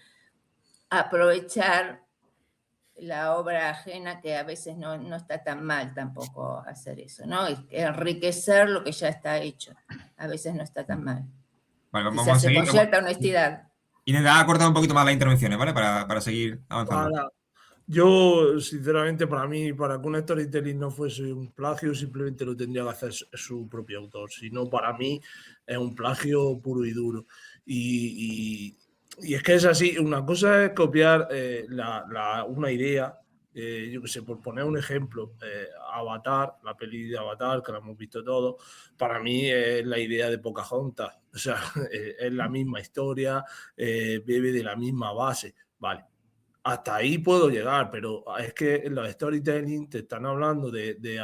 aprovechar la obra ajena, que a veces no está tan mal tampoco hacer eso, ¿no? Enriquecer lo que ya está hecho, a veces no está tan mal. Vale, Y vamos se a hace seguir. con cierta honestidad. Intentar acortar un poquito más las intervenciones, ¿vale? Para seguir avanzando. Yo, sinceramente, para mí, para que un storytelling no fuese un plagio, simplemente lo tendría que hacer su propio autor. Si no, para mí es un plagio puro y duro. Y es que es así. Una cosa es copiar una idea. Yo qué sé, por poner un ejemplo, Avatar, la peli de Avatar, que la hemos visto todos, para mí es la idea de Pocahontas. O sea, es la misma historia, bebe de la misma base. Vale. Hasta ahí puedo llegar, pero es que en los storytelling te están hablando de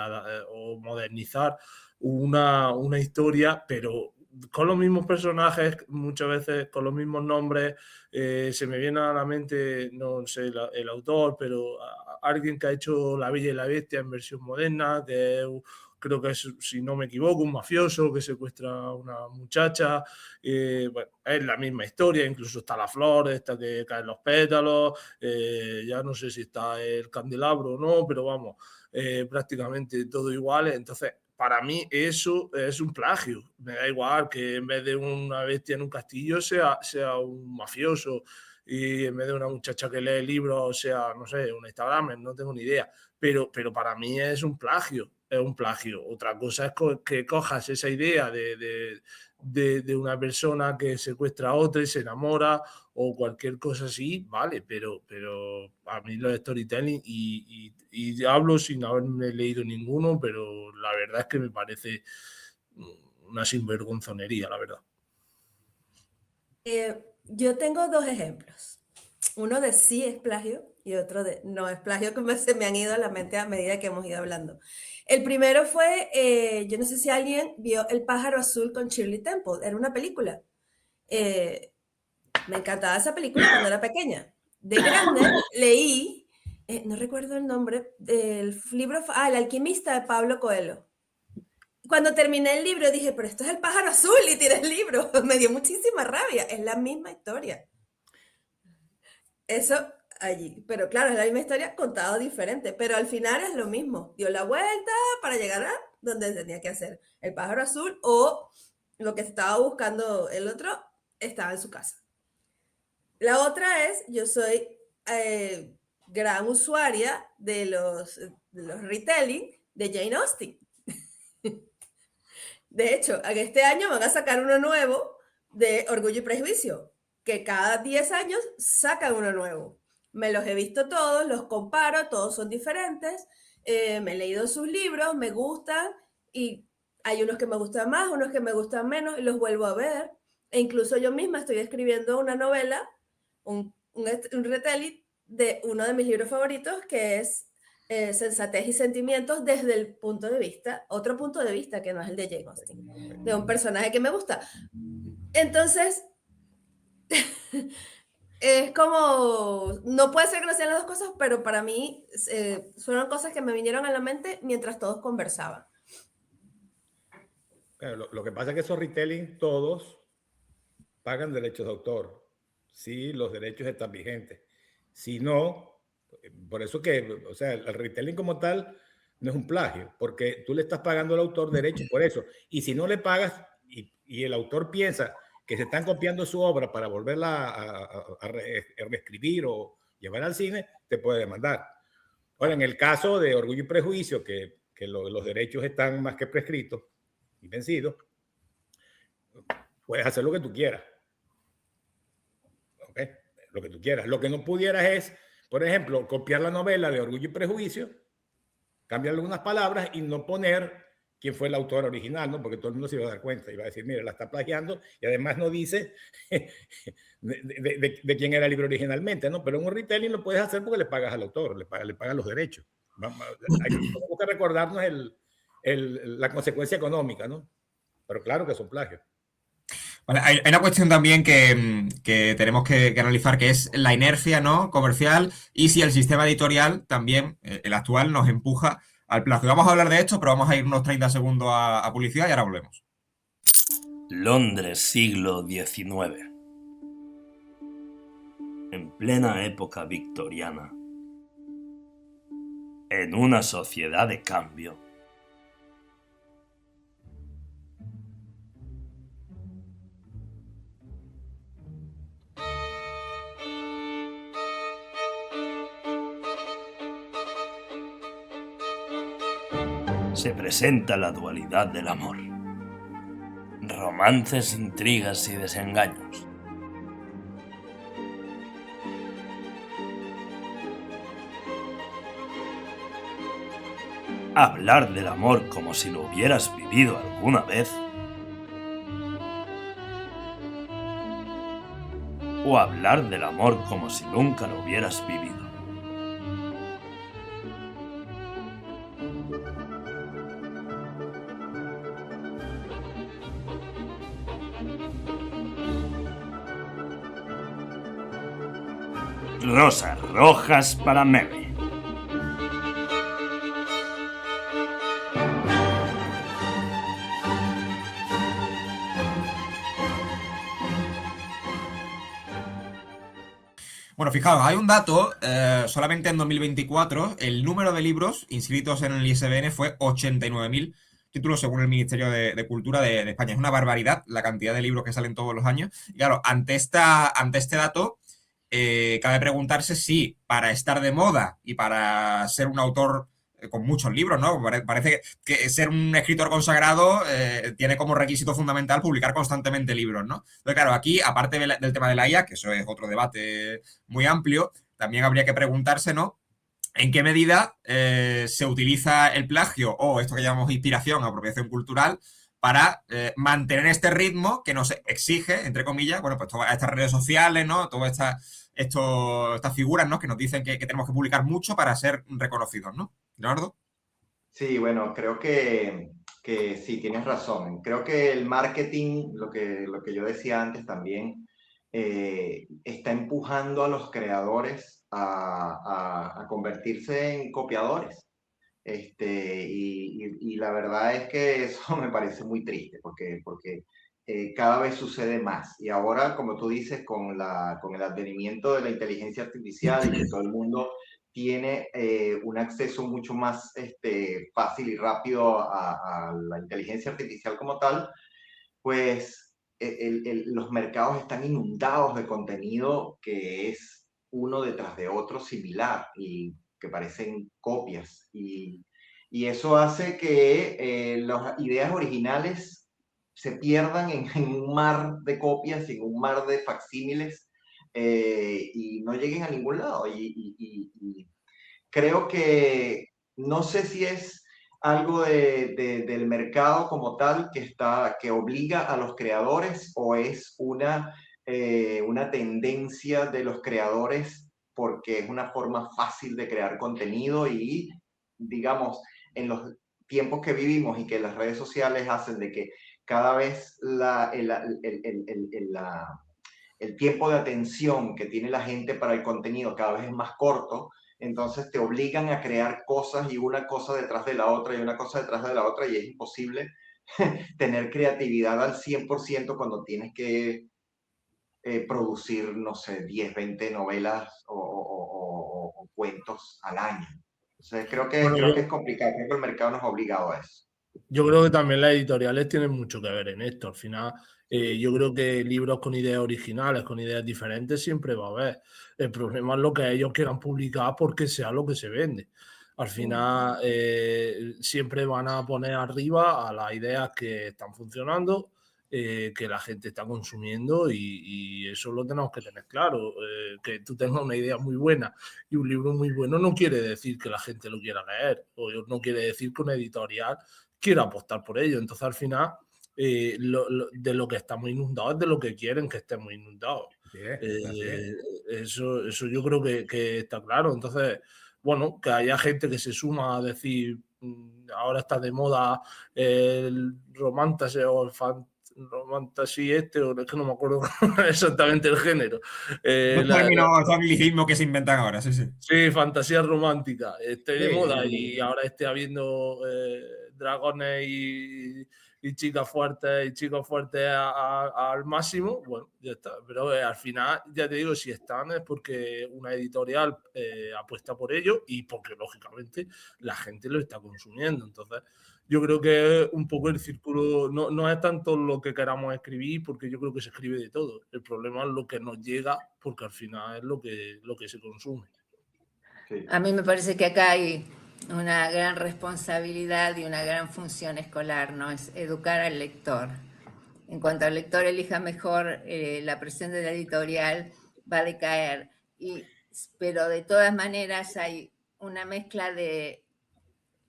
o modernizar una historia, pero con los mismos personajes, muchas veces con los mismos nombres. Se me viene a la mente, no sé el autor, pero alguien que ha hecho La Bella y la Bestia en versión moderna, que creo que es, si no me equivoco, un mafioso que secuestra a una muchacha. Bueno, es la misma historia, incluso está la flor, esta que caen los pétalos, ya no sé si está el candelabro o no, pero vamos, prácticamente todo igual. Entonces, para mí eso es un plagio. Me da igual que en vez de una bestia en un castillo sea un mafioso, y en vez de una muchacha que lee libros sea, no sé, un Instagramer, no tengo ni idea. Pero para mí es un plagio. es un plagio. Otra cosa es que cojas esa idea de una persona que secuestra a otra y se enamora o cualquier cosa así, vale, pero a mí los storytelling, y hablo sin haberme leído ninguno, pero la verdad es que me parece una sinvergonzonería, la verdad. Yo tengo dos ejemplos. Uno de sí es plagio y otro de no es plagio, que se me han ido a la mente a medida que hemos ido hablando. El primero fue, yo no sé si alguien vio El pájaro azul con Shirley Temple, era una película. Me encantaba esa película cuando era pequeña. De grande leí, no recuerdo el nombre, del libro, El alquimista de Pablo Coelho. Cuando terminé el libro dije, pero esto es El pájaro azul, y tiré el libro. Me dio muchísima rabia, es la misma historia. Eso allí, pero claro, es la misma historia contada diferente, pero al final es lo mismo. Dio la vuelta para llegar a donde tenía que hacer. El pájaro azul, o lo que estaba buscando el otro, estaba en su casa. La otra es, yo soy gran usuaria de los retelling de Jane Austen. De hecho, este año van a sacar uno nuevo de Orgullo y Prejuicio, que cada 10 años sacan uno nuevo. Me los he visto todos, los comparo, todos son diferentes, me he leído sus libros, me gustan, y hay unos que me gustan más, unos que me gustan menos, y los vuelvo a ver. E incluso yo misma estoy escribiendo una novela, un retelling de uno de mis libros favoritos, que es Sensatez y Sentimientos, desde el punto de vista, otro punto de vista que no es el de Jane Austen, de un personaje que me gusta. Entonces, es como, no puede ser que no sean las dos cosas, pero para mí fueron cosas que me vinieron a la mente mientras todos conversaban. Claro, lo que pasa es que esos retelling todos pagan derechos de autor. Sí, los derechos están vigentes. Si no, por eso que, o sea, el retelling como tal no es un plagio, porque tú le estás pagando al autor derechos por eso. Y si no le pagas y el autor piensa que se están copiando su obra para volverla a reescribir o llevar al cine, te puede demandar. Ahora, en el caso de Orgullo y Prejuicio, que los derechos están más que prescritos y vencidos, puedes hacer lo que tú quieras. ¿Okay? Lo que tú quieras. Lo que no pudieras es, por ejemplo, copiar la novela de Orgullo y Prejuicio, cambiar algunas palabras y no poner quién fue el autor original, ¿no? Porque todo el mundo se iba a dar cuenta y va a decir, mira, la está plagiando, y además no dice de quién era el libro originalmente, ¿no? Pero en un retelling lo puedes hacer porque le pagas al autor, le pagas los derechos. Tenemos que recordarnos la consecuencia económica, ¿no? Pero claro que son plagios. Vale, hay una cuestión también que tenemos que analizar, que es la inercia, ¿no?, comercial, y si el sistema editorial también, el actual, nos empuja al plagio. Vamos a hablar de esto, pero vamos a ir unos 30 segundos a publicidad y ahora volvemos. Londres, siglo XIX. En plena época victoriana. En una sociedad de cambio. Se presenta la dualidad del amor. Romances, intrigas y desengaños. Hablar del amor como si lo hubieras vivido alguna vez. O hablar del amor como si nunca lo hubieras vivido. Rosas rojas para Mary. Bueno, fijaos, hay un dato, solamente en 2024 el número de libros inscritos en el ISBN fue 89.000 títulos según el Ministerio de Cultura de España. Es una barbaridad la cantidad de libros que salen todos los años. Y claro, ante este dato, cabe preguntarse si para estar de moda y para ser un autor con muchos libros, ¿no? Parece que ser un escritor consagrado tiene como requisito fundamental publicar constantemente libros, ¿no? Entonces, claro, aquí, aparte del tema de la IA, que eso es otro debate muy amplio, también habría que preguntarse, ¿no? ¿En qué medida se utiliza el plagio o esto que llamamos inspiración, apropiación cultural, para mantener este ritmo que nos exige, entre comillas, bueno, pues todas estas redes sociales, ¿no? Todas estas figuras, ¿no? Que nos dicen que tenemos que publicar mucho para ser reconocidos, ¿no? Leonardo. Sí, bueno, creo que sí, tienes razón. Creo que el marketing, lo que yo decía antes también, está empujando a los creadores a convertirse en copiadores. Y la verdad es que eso me parece muy triste porque cada vez sucede más. Y ahora, como tú dices, con el advenimiento de la inteligencia artificial y que todo el mundo tiene un acceso mucho más fácil y rápido a la inteligencia artificial como tal, pues los mercados están inundados de contenido que es uno detrás de otro similar y que parecen copias. Y eso hace que las ideas originales se pierdan en un mar de copias y en un mar de facsímiles y no lleguen a ningún lado. Y creo que no sé si es algo del mercado como tal que obliga a los creadores o es una tendencia de los creadores porque es una forma fácil de crear contenido y, digamos, en los tiempos que vivimos y que las redes sociales hacen de que cada vez el tiempo de atención que tiene la gente para el contenido cada vez es más corto, entonces te obligan a crear cosas y una cosa detrás de la otra y una cosa detrás de la otra y es imposible tener creatividad al 100% cuando tienes que producir, no sé, 10, 20 novelas o cuentos al año. Entonces creo que es complicado, creo que el mercado nos ha obligado a eso. Yo creo que también las editoriales tienen mucho que ver en esto. Al final, yo creo que libros con ideas originales, con ideas diferentes, siempre va a haber. El problema es lo que ellos quieran publicar porque sea lo que se vende. Al final, siempre van a poner arriba a las ideas que están funcionando, que la gente está consumiendo y eso lo tenemos que tener claro. Que tú tengas una idea muy buena y un libro muy bueno no quiere decir que la gente lo quiera leer o no quiere decir que una editorial quiero apostar por ello. Entonces, al final, de lo que estamos inundados es de lo que quieren que estemos inundados. Eso yo creo que está claro. Entonces, bueno, que haya gente que se suma a decir, ahora está de moda el romantasy o el fantasy o es que no me acuerdo exactamente el género. Los términos, anglicismos que se inventan ahora, sí, sí. Sí, fantasía romántica. Esté de moda y ahora esté habiendo dragones y chicas fuertes y chicos fuertes al máximo, bueno, ya está. Pero al final, ya te digo, si están es porque una editorial apuesta por ello y porque, lógicamente, la gente lo está consumiendo. Entonces, yo creo que un poco el círculo no es tanto lo que queramos escribir, porque yo creo que se escribe de todo. El problema es lo que nos llega, porque al final es lo que se consume. Sí. A mí me parece que acá hay una gran responsabilidad y una gran función escolar, ¿no? Es educar al lector. En cuanto al lector elija mejor, la presión de la editorial va a decaer. Pero de todas maneras hay una mezcla de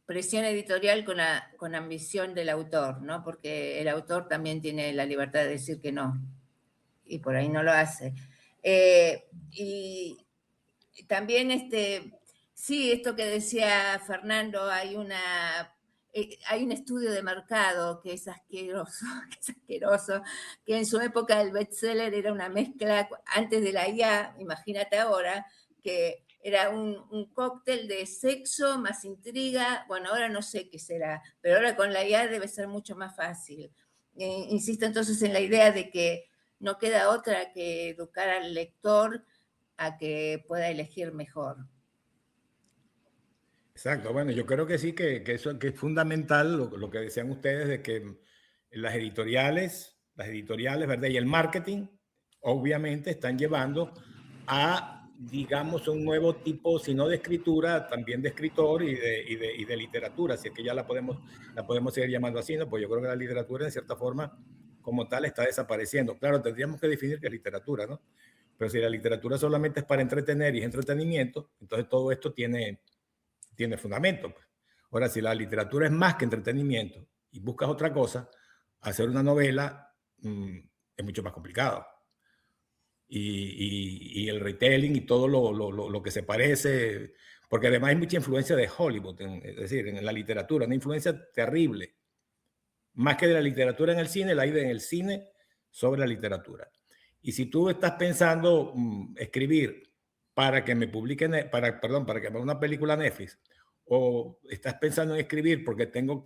presión editorial con ambición del autor, ¿no? Porque el autor también tiene la libertad de decir que no, y por ahí no lo hace. Y también, sí, esto que decía Fernando, hay un estudio de mercado que es asqueroso, que en su época el bestseller era una mezcla, antes de la IA, imagínate ahora, que era un cóctel de sexo más intriga. Bueno, ahora no sé qué será, pero ahora con la IA debe ser mucho más fácil. Insisto entonces en la idea de que no queda otra que educar al lector a que pueda elegir mejor. Exacto, bueno, yo creo que sí, que eso que es fundamental lo que decían ustedes de que las editoriales, ¿verdad? Y el marketing, obviamente, están llevando a digamos, un nuevo tipo, si no de escritura, también de escritor y de literatura, si es que ya la podemos seguir llamando así, ¿no? Pues yo creo que la literatura, en cierta forma, como tal, está desapareciendo. Claro, tendríamos que definir qué es literatura, ¿no? Pero si la literatura solamente es para entretener y es entretenimiento, entonces todo esto tiene fundamento, pues. Ahora, si la literatura es más que entretenimiento y buscas otra cosa, hacer una novela es mucho más complicado. Y el retelling y todo lo que se parece, porque además hay mucha influencia de Hollywood, es decir, en la literatura, una influencia terrible. Más que de la literatura en el cine, la idea en el cine sobre la literatura. Y si tú estás pensando escribir para que me publiquen, para que me haga una película Netflix, o estás pensando en escribir porque tengo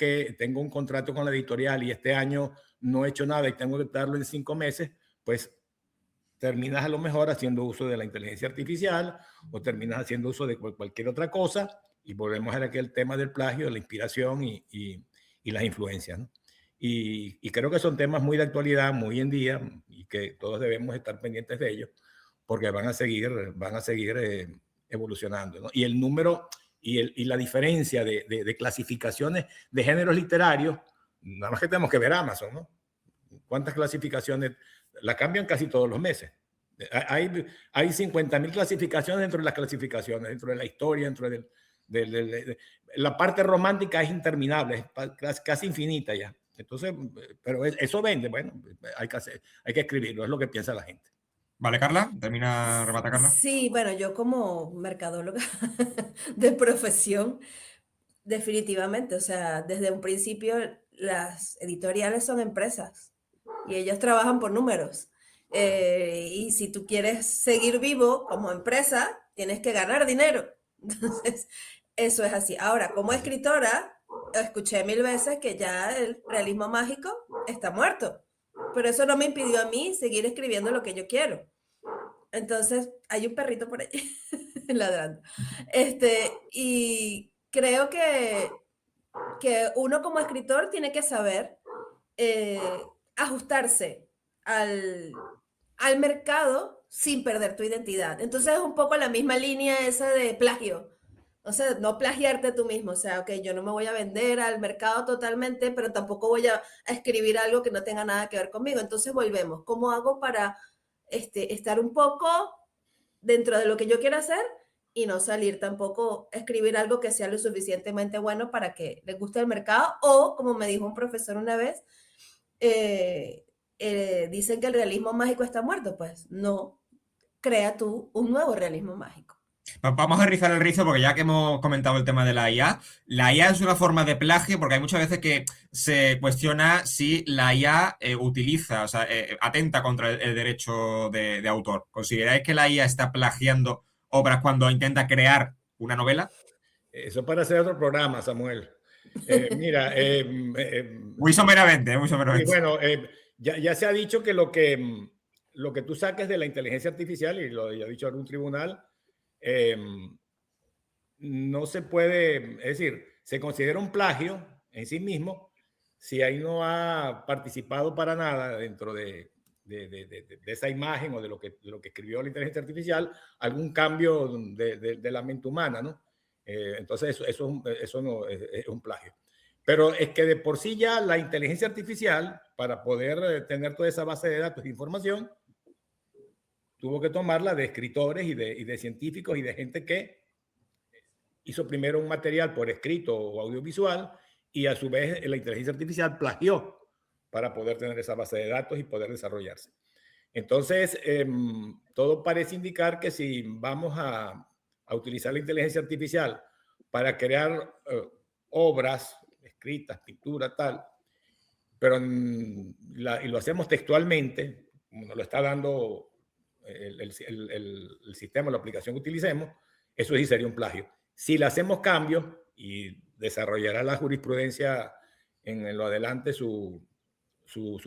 un contrato con la editorial y este año no he hecho nada y tengo que darlo en 5 meses, pues terminas a lo mejor haciendo uso de la inteligencia artificial o terminas haciendo uso de cualquier otra cosa y volvemos a aquel tema del plagio, de la inspiración y las influencias, ¿no? Y creo que son temas muy de actualidad, muy en día, y que todos debemos estar pendientes de ellos porque van a seguir evolucionando, ¿no? Y el número y la diferencia de clasificaciones de géneros literarios, nada más que tenemos que ver Amazon, ¿no? ¿Cuántas clasificaciones? La cambian casi todos los meses. Hay 50.000 clasificaciones dentro de las clasificaciones, dentro de la historia, dentro de la parte romántica es interminable, es casi infinita ya. Entonces, pero eso vende, bueno, hay que escribirlo, es lo que piensa la gente. Vale, Carla, remata Carla. Sí, bueno, yo como mercadóloga de profesión, definitivamente, o sea, desde un principio las editoriales son empresas y ellos trabajan por números. Y si tú quieres seguir vivo como empresa, tienes que ganar dinero. Entonces, eso es así. Ahora, como escritora, escuché 1000 veces que ya el realismo mágico está muerto, pero eso no me impidió a mí seguir escribiendo lo que yo quiero. Entonces, hay un perrito por ahí ladrando. Y creo que uno como escritor tiene que saber ajustarse al mercado sin perder tu identidad. Entonces, es un poco la misma línea esa de plagio. O sea, no plagiarte tú mismo. O sea, ok, yo no me voy a vender al mercado totalmente, pero tampoco voy a escribir algo que no tenga nada que ver conmigo. Entonces, volvemos. ¿Cómo hago para estar un poco dentro de lo que yo quiero hacer y no salir tampoco a escribir algo que sea lo suficientemente bueno para que le guste al mercado? O, como me dijo un profesor una vez, dicen que el realismo mágico está muerto. Pues no, crea tú un nuevo realismo mágico. Vamos a rizar el rizo porque ya que hemos comentado el tema de la IA es una forma de plagio porque hay muchas veces que se cuestiona si la IA utiliza, o sea, atenta contra el derecho de autor. ¿Consideráis que la IA está plagiando obras cuando intenta crear una novela? Eso para hacer otro programa, Samuel. Mira, muy someramente, muy someramente. Y bueno, ya se ha dicho que lo que tú saques de la inteligencia artificial, y lo ha dicho algún tribunal, no se puede, es decir, se considera un plagio en sí mismo si ahí no ha participado para nada dentro de esa imagen o de lo que escribió la inteligencia artificial, algún cambio de la mente humana, ¿no? Entonces eso no es un plagio. Pero es que de por sí ya la inteligencia artificial, para poder tener toda esa base de datos e información, tuvo que tomarla de escritores y de científicos y de gente que hizo primero un material por escrito o audiovisual y a su vez la inteligencia artificial plagió para poder tener esa base de datos y poder desarrollarse. Entonces, todo parece indicar que si vamos a utilizar la inteligencia artificial para crear obras escritas, pintura, tal, pero y lo hacemos textualmente, como nos lo está dando el sistema, la aplicación que utilicemos, eso sí sería un plagio. Si le hacemos cambios y desarrollará la jurisprudencia en lo adelante su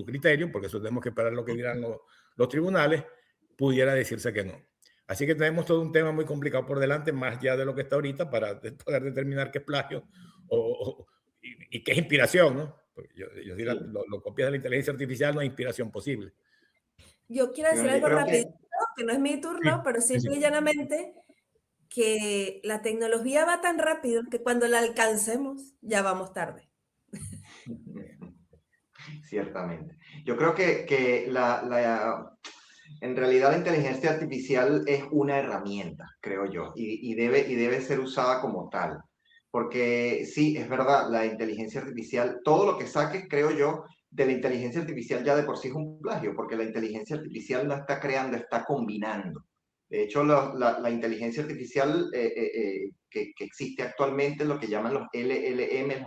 criterio, porque eso tenemos que esperar lo que dirán los tribunales, pudiera decirse que no. Así que tenemos todo un tema muy complicado por delante, más ya de lo que está ahorita, para poder determinar qué es plagio y qué es inspiración, ¿no? Porque yo diría, lo copias de la inteligencia artificial, no hay inspiración posible. Yo quiero decir algo rapidito que no es mi turno, pero simple y llanamente que la tecnología va tan rápido que cuando la alcancemos ya vamos tarde. Ciertamente. Yo creo que en realidad la inteligencia artificial es una herramienta, creo yo, y debe ser usada como tal. Porque sí, es verdad, la inteligencia artificial, todo lo que saques, creo yo, de la inteligencia artificial ya de por sí es un plagio, porque la inteligencia artificial no está creando, está combinando. De hecho, la inteligencia artificial que existe actualmente, lo que llaman los LLM,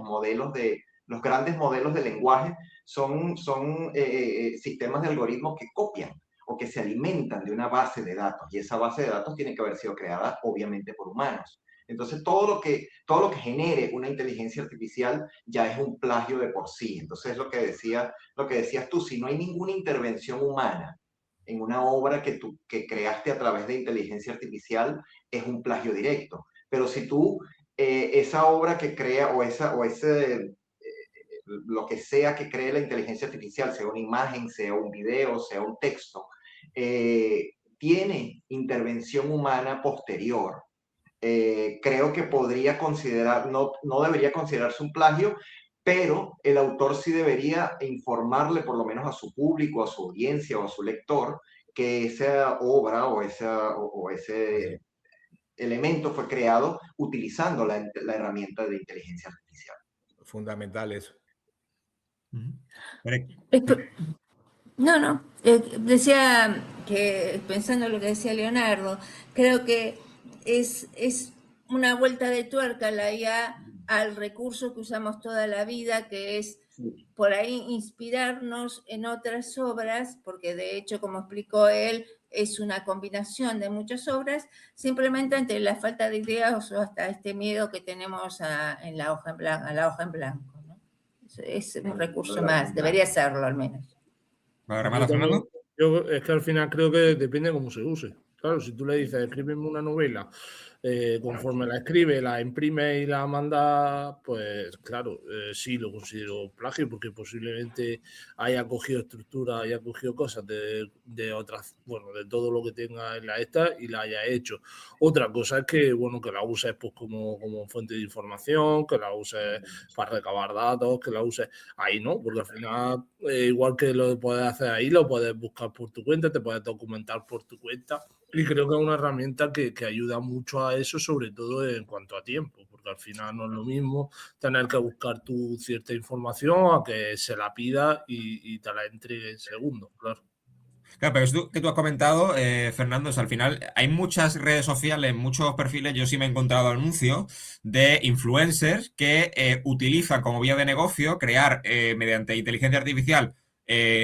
los grandes modelos de lenguaje, son sistemas de algoritmos que copian o que se alimentan de una base de datos, y esa base de datos tiene que haber sido creada obviamente por humanos. Entonces, todo lo que genere una inteligencia artificial ya es un plagio de por sí. Entonces, lo que decías tú, si no hay ninguna intervención humana en una obra que creaste a través de inteligencia artificial, es un plagio directo. Pero si tú, esa obra que crea o ese lo que sea que cree la inteligencia artificial, sea una imagen, sea un video, sea un texto, tiene intervención humana posterior, creo que podría considerar, no debería considerarse un plagio, pero el autor sí debería informarle por lo menos a su público, a su audiencia o a su lector que esa obra o ese elemento fue creado utilizando la herramienta de inteligencia artificial. Fundamental eso. No, decía que, pensando en lo que decía Leonardo, creo que es una vuelta de tuerca la IA al recurso que usamos toda la vida, que es por ahí inspirarnos en otras obras, porque de hecho, como explicó él, es una combinación de muchas obras, simplemente ante la falta de ideas o hasta este miedo que tenemos a la hoja en blanco, ¿no? Es un recurso más, debería serlo al menos. Yo es que al final creo que depende de cómo se use. Claro, si tú le dices, escríbeme una novela, conforme la escribe, la imprime y la manda, pues claro, sí lo considero plagio, porque posiblemente haya cogido estructura, haya cogido cosas de otras, bueno, de todo lo que tenga en la esta y la haya hecho. Otra cosa es que, bueno, que la uses pues como fuente de información, que la uses para recabar datos, que la uses ahí, ¿no? Porque al final, igual que lo puedes hacer ahí, lo puedes buscar por tu cuenta, te puedes documentar por tu cuenta. Y creo que es una herramienta que ayuda mucho a eso, sobre todo en cuanto a tiempo, porque al final no es lo mismo tener que buscar tú cierta información a que se la pida y te la entregue en segundos, claro. Claro, pero eso que tú has comentado, Fernando, es al final hay muchas redes sociales, muchos perfiles, yo sí me he encontrado anuncios de influencers que utilizan como vía de negocio crear mediante inteligencia artificial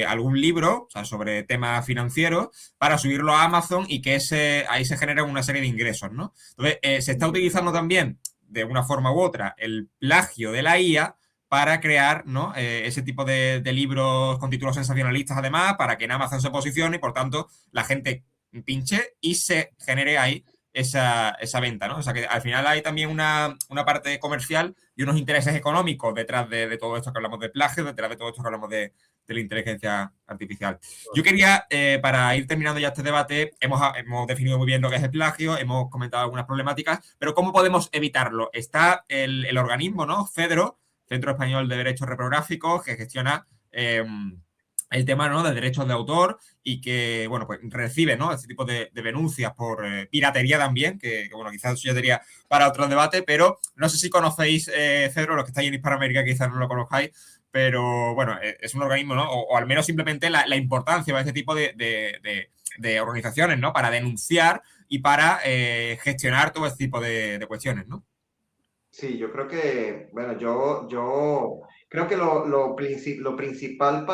algún libro, o sea, sobre temas financieros, para subirlo a Amazon y que ahí se generan una serie de ingresos, ¿no? Entonces, se está utilizando también, de una forma u otra, el plagio de la IA para crear, ¿no? Ese tipo de libros con títulos sensacionalistas, además, para que en Amazon se posicione y, por tanto, la gente pinche y se genere ahí esa venta, ¿no? O sea, que al final hay también una parte comercial y unos intereses económicos detrás de todo esto que hablamos de plagio, detrás de todo esto que hablamos de la inteligencia artificial. Yo quería, para ir terminando ya este debate, hemos definido muy bien lo que es el plagio, hemos comentado algunas problemáticas, pero ¿cómo podemos evitarlo? Está el organismo, ¿no? FEDRO, Centro Español de Derechos Reprográficos, que gestiona el tema, ¿no?, de derechos de autor y que, bueno, pues recibe, ¿no?, este tipo de denuncias por piratería también, que, bueno, quizás eso ya sería para otro debate, pero no sé si conocéis FEDRO, los que estáis en Hispanoamérica quizás no lo conozcáis, pero, bueno, es un organismo, ¿no?, o al menos simplemente la importancia de este tipo de organizaciones, ¿no?, para denunciar y para gestionar todo este tipo de cuestiones, ¿no? Sí, yo creo que, bueno, yo creo que lo principal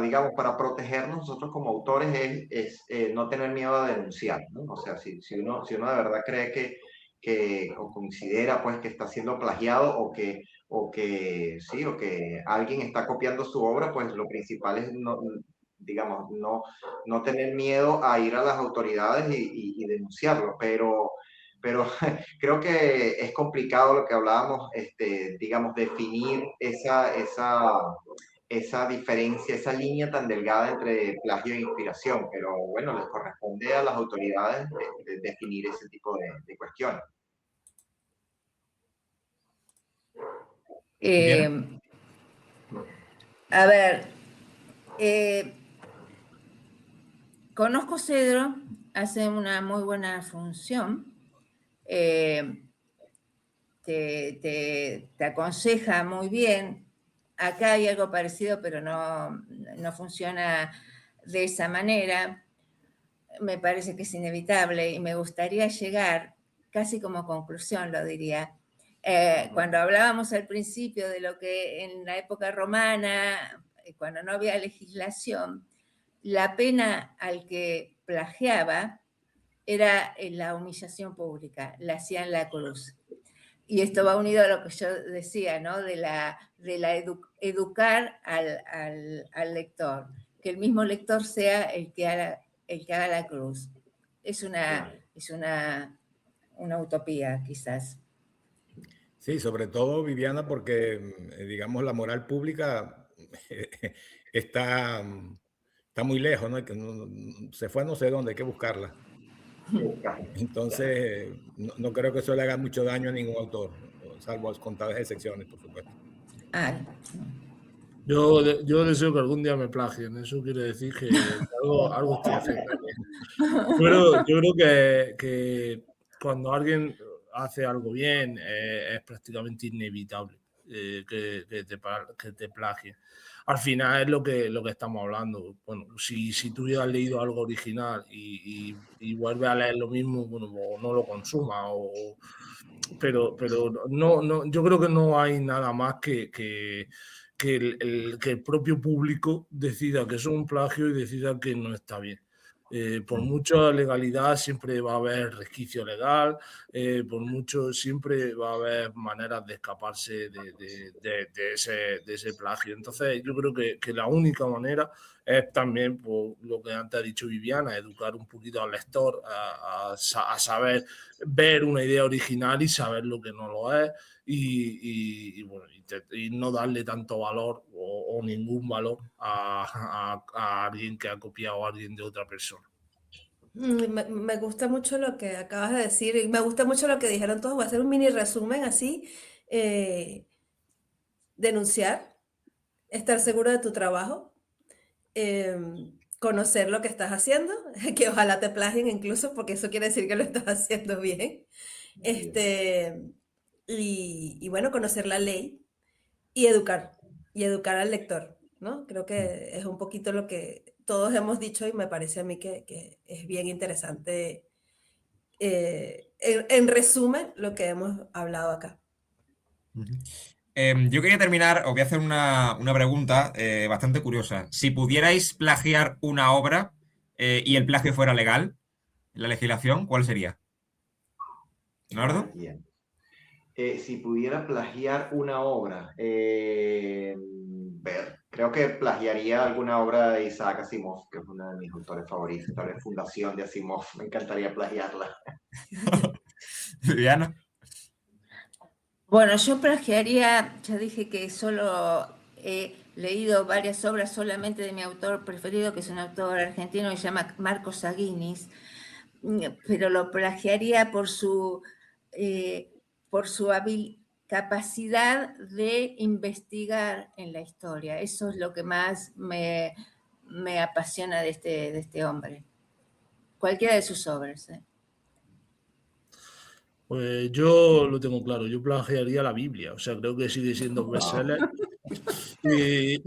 digamos, para protegernos nosotros como autores es no tener miedo a denunciar, ¿no? O sea, si uno de verdad cree o considera pues que está siendo plagiado o que alguien está copiando su obra, pues lo principal es digamos, no tener miedo a ir a las autoridades y denunciarlo, pero creo que es complicado lo que hablábamos, digamos, definir esa diferencia, esa línea tan delgada entre plagio e inspiración, pero bueno, les corresponde a las autoridades de definir ese tipo de cuestiones. A ver, conozco Cedro, hace una muy buena función, te aconseja muy bien. Acá hay algo parecido, pero no funciona de esa manera. Me parece que es inevitable y me gustaría llegar, casi como conclusión lo diría, cuando hablábamos al principio de lo que en la época romana, cuando no había legislación, la pena al que plagiaba era la humillación pública, la hacían la cruz. Y esto va unido a lo que yo decía, ¿no? De educar al lector, que el mismo lector sea el que haga la cruz. Es una utopía, quizás. Sí, sobre todo, Viviana, porque, digamos, la moral pública está, está muy lejos, ¿no? Que se fue a no sé dónde, hay que buscarla. Entonces, no creo que eso le haga mucho daño a ningún autor, salvo contadas excepciones, por supuesto. Ah, Yo deseo que algún día me plagien, eso quiere decir que algo estoy haciendo bien. Yo creo que cuando alguien hace algo bien es prácticamente inevitable que te plagien. Al final es lo que estamos hablando. Bueno, si tú ya has leído algo original y vuelves a leer lo mismo, bueno, o no lo consumas. Pero no, yo creo que no hay nada más que el propio público decida que es un plagio y decida que no está bien. Por mucha legalidad siempre va a haber resquicio legal, por mucho siempre va a haber maneras de escaparse de ese plagio. Entonces yo creo que la única manera es también, por lo que antes ha dicho Viviana, educar un poquito al lector a saber ver una idea original y saber lo que no lo es y no darle tanto valor o ningún valor a alguien que ha copiado a alguien de otra persona. Me gusta mucho lo que acabas de decir y me gusta mucho lo que dijeron todos. Voy a hacer un mini resumen así. Denunciar, estar seguro de tu trabajo, conocer lo que estás haciendo, que ojalá te plagien incluso, porque eso quiere decir que lo estás haciendo bien. Y bueno, conocer la ley y educar al lector, ¿no? Creo que es un poquito lo que todos hemos dicho y me parece a mí que es bien interesante, en resumen, lo que hemos hablado acá. Yo quería terminar, os voy a hacer una pregunta bastante curiosa. Si pudierais plagiar una obra y el plagio fuera legal, la legislación, ¿cuál sería? ¿Leonardo? Bien. Si pudiera plagiar una obra, creo que plagiaría alguna obra de Isaac Asimov, que es uno de mis autores favoritos, tal vez Fundación de Asimov, me encantaría plagiarla. Viviana. Bueno, yo plagiaría, ya dije que solo he leído varias obras solamente de mi autor preferido, que es un autor argentino que se llama Marcos Aguinis, pero lo plagiaría por su capacidad de investigar en la historia. Eso es lo que más me apasiona de este hombre. Cualquiera de sus obras. Pues yo lo tengo claro, yo plagiaría la Biblia, o sea, creo que sigue siendo bestseller y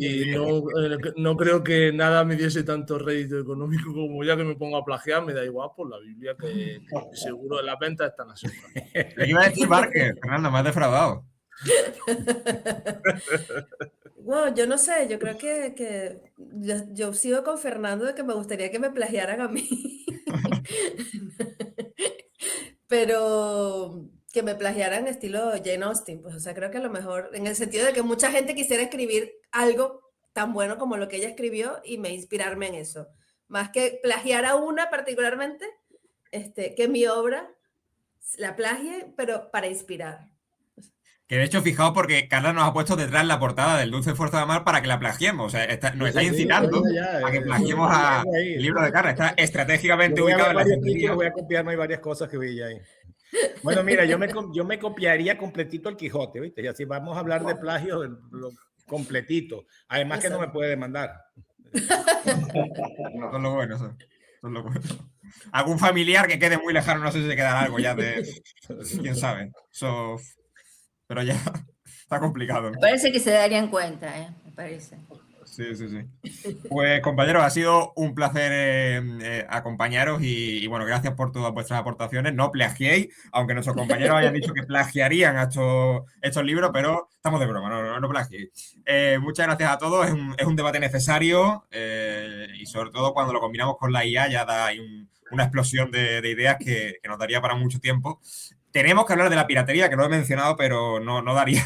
no creo que nada me diese tanto rédito económico como ya que me pongo a plagiar, me da igual por la Biblia, que seguro en las ventas están aseguradas. Lo iba a decir Márquez, Fernando, me has defraudado. Bueno, yo no sé, yo creo que yo sigo con Fernando de que me gustaría que me plagiaran a mí. Pero que me plagiaran estilo Jane Austen, pues, o sea, creo que a lo mejor, en el sentido de que mucha gente quisiera escribir algo tan bueno como lo que ella escribió y me inspirarme en eso. Más que plagiar a una particularmente, que mi obra la plagie, pero para inspirar. Que de hecho, fijaos, porque Carla nos ha puesto detrás la portada del Dulce Esfuerzo de Amar para que la plagiemos. O sea, nos está incitando a que plagiemos el libro de Carla. Está estratégicamente ubicado en la estantería. Voy a copiarme, hay varias cosas que vi ahí. Bueno, mira, yo me copiaría completito el Quijote, ¿viste? Y así vamos a hablar de plagio completito. Además que no me puede demandar. Son lo bueno, son lo bueno. Algún familiar que quede muy lejano, no sé si se quedará algo ya de... quién sabe. Pero ya está complicado. Me parece que se darían cuenta, me parece. Sí, sí, sí. Pues compañeros, ha sido un placer acompañaros y bueno, gracias por todas vuestras aportaciones. No plagiéis, aunque nuestros compañeros hayan dicho que plagiarían a estos libros, pero estamos de broma, no plagiéis. Muchas gracias a todos, es un debate necesario y sobre todo cuando lo combinamos con la IA ya da ahí una explosión de ideas que nos daría para mucho tiempo. Tenemos que hablar de la piratería, que lo he mencionado, pero no daría.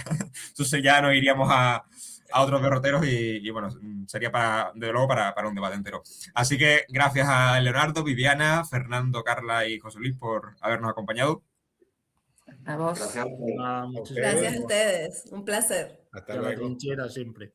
Entonces ya nos iríamos a otros derroteros y bueno, sería desde luego para un debate entero. Así que gracias a Leonardo, Viviana, Fernando, Carla y José Luis por habernos acompañado. A vos. Gracias. Muchas Gracias a ustedes, un placer. Hasta La luego. trinchera siempre.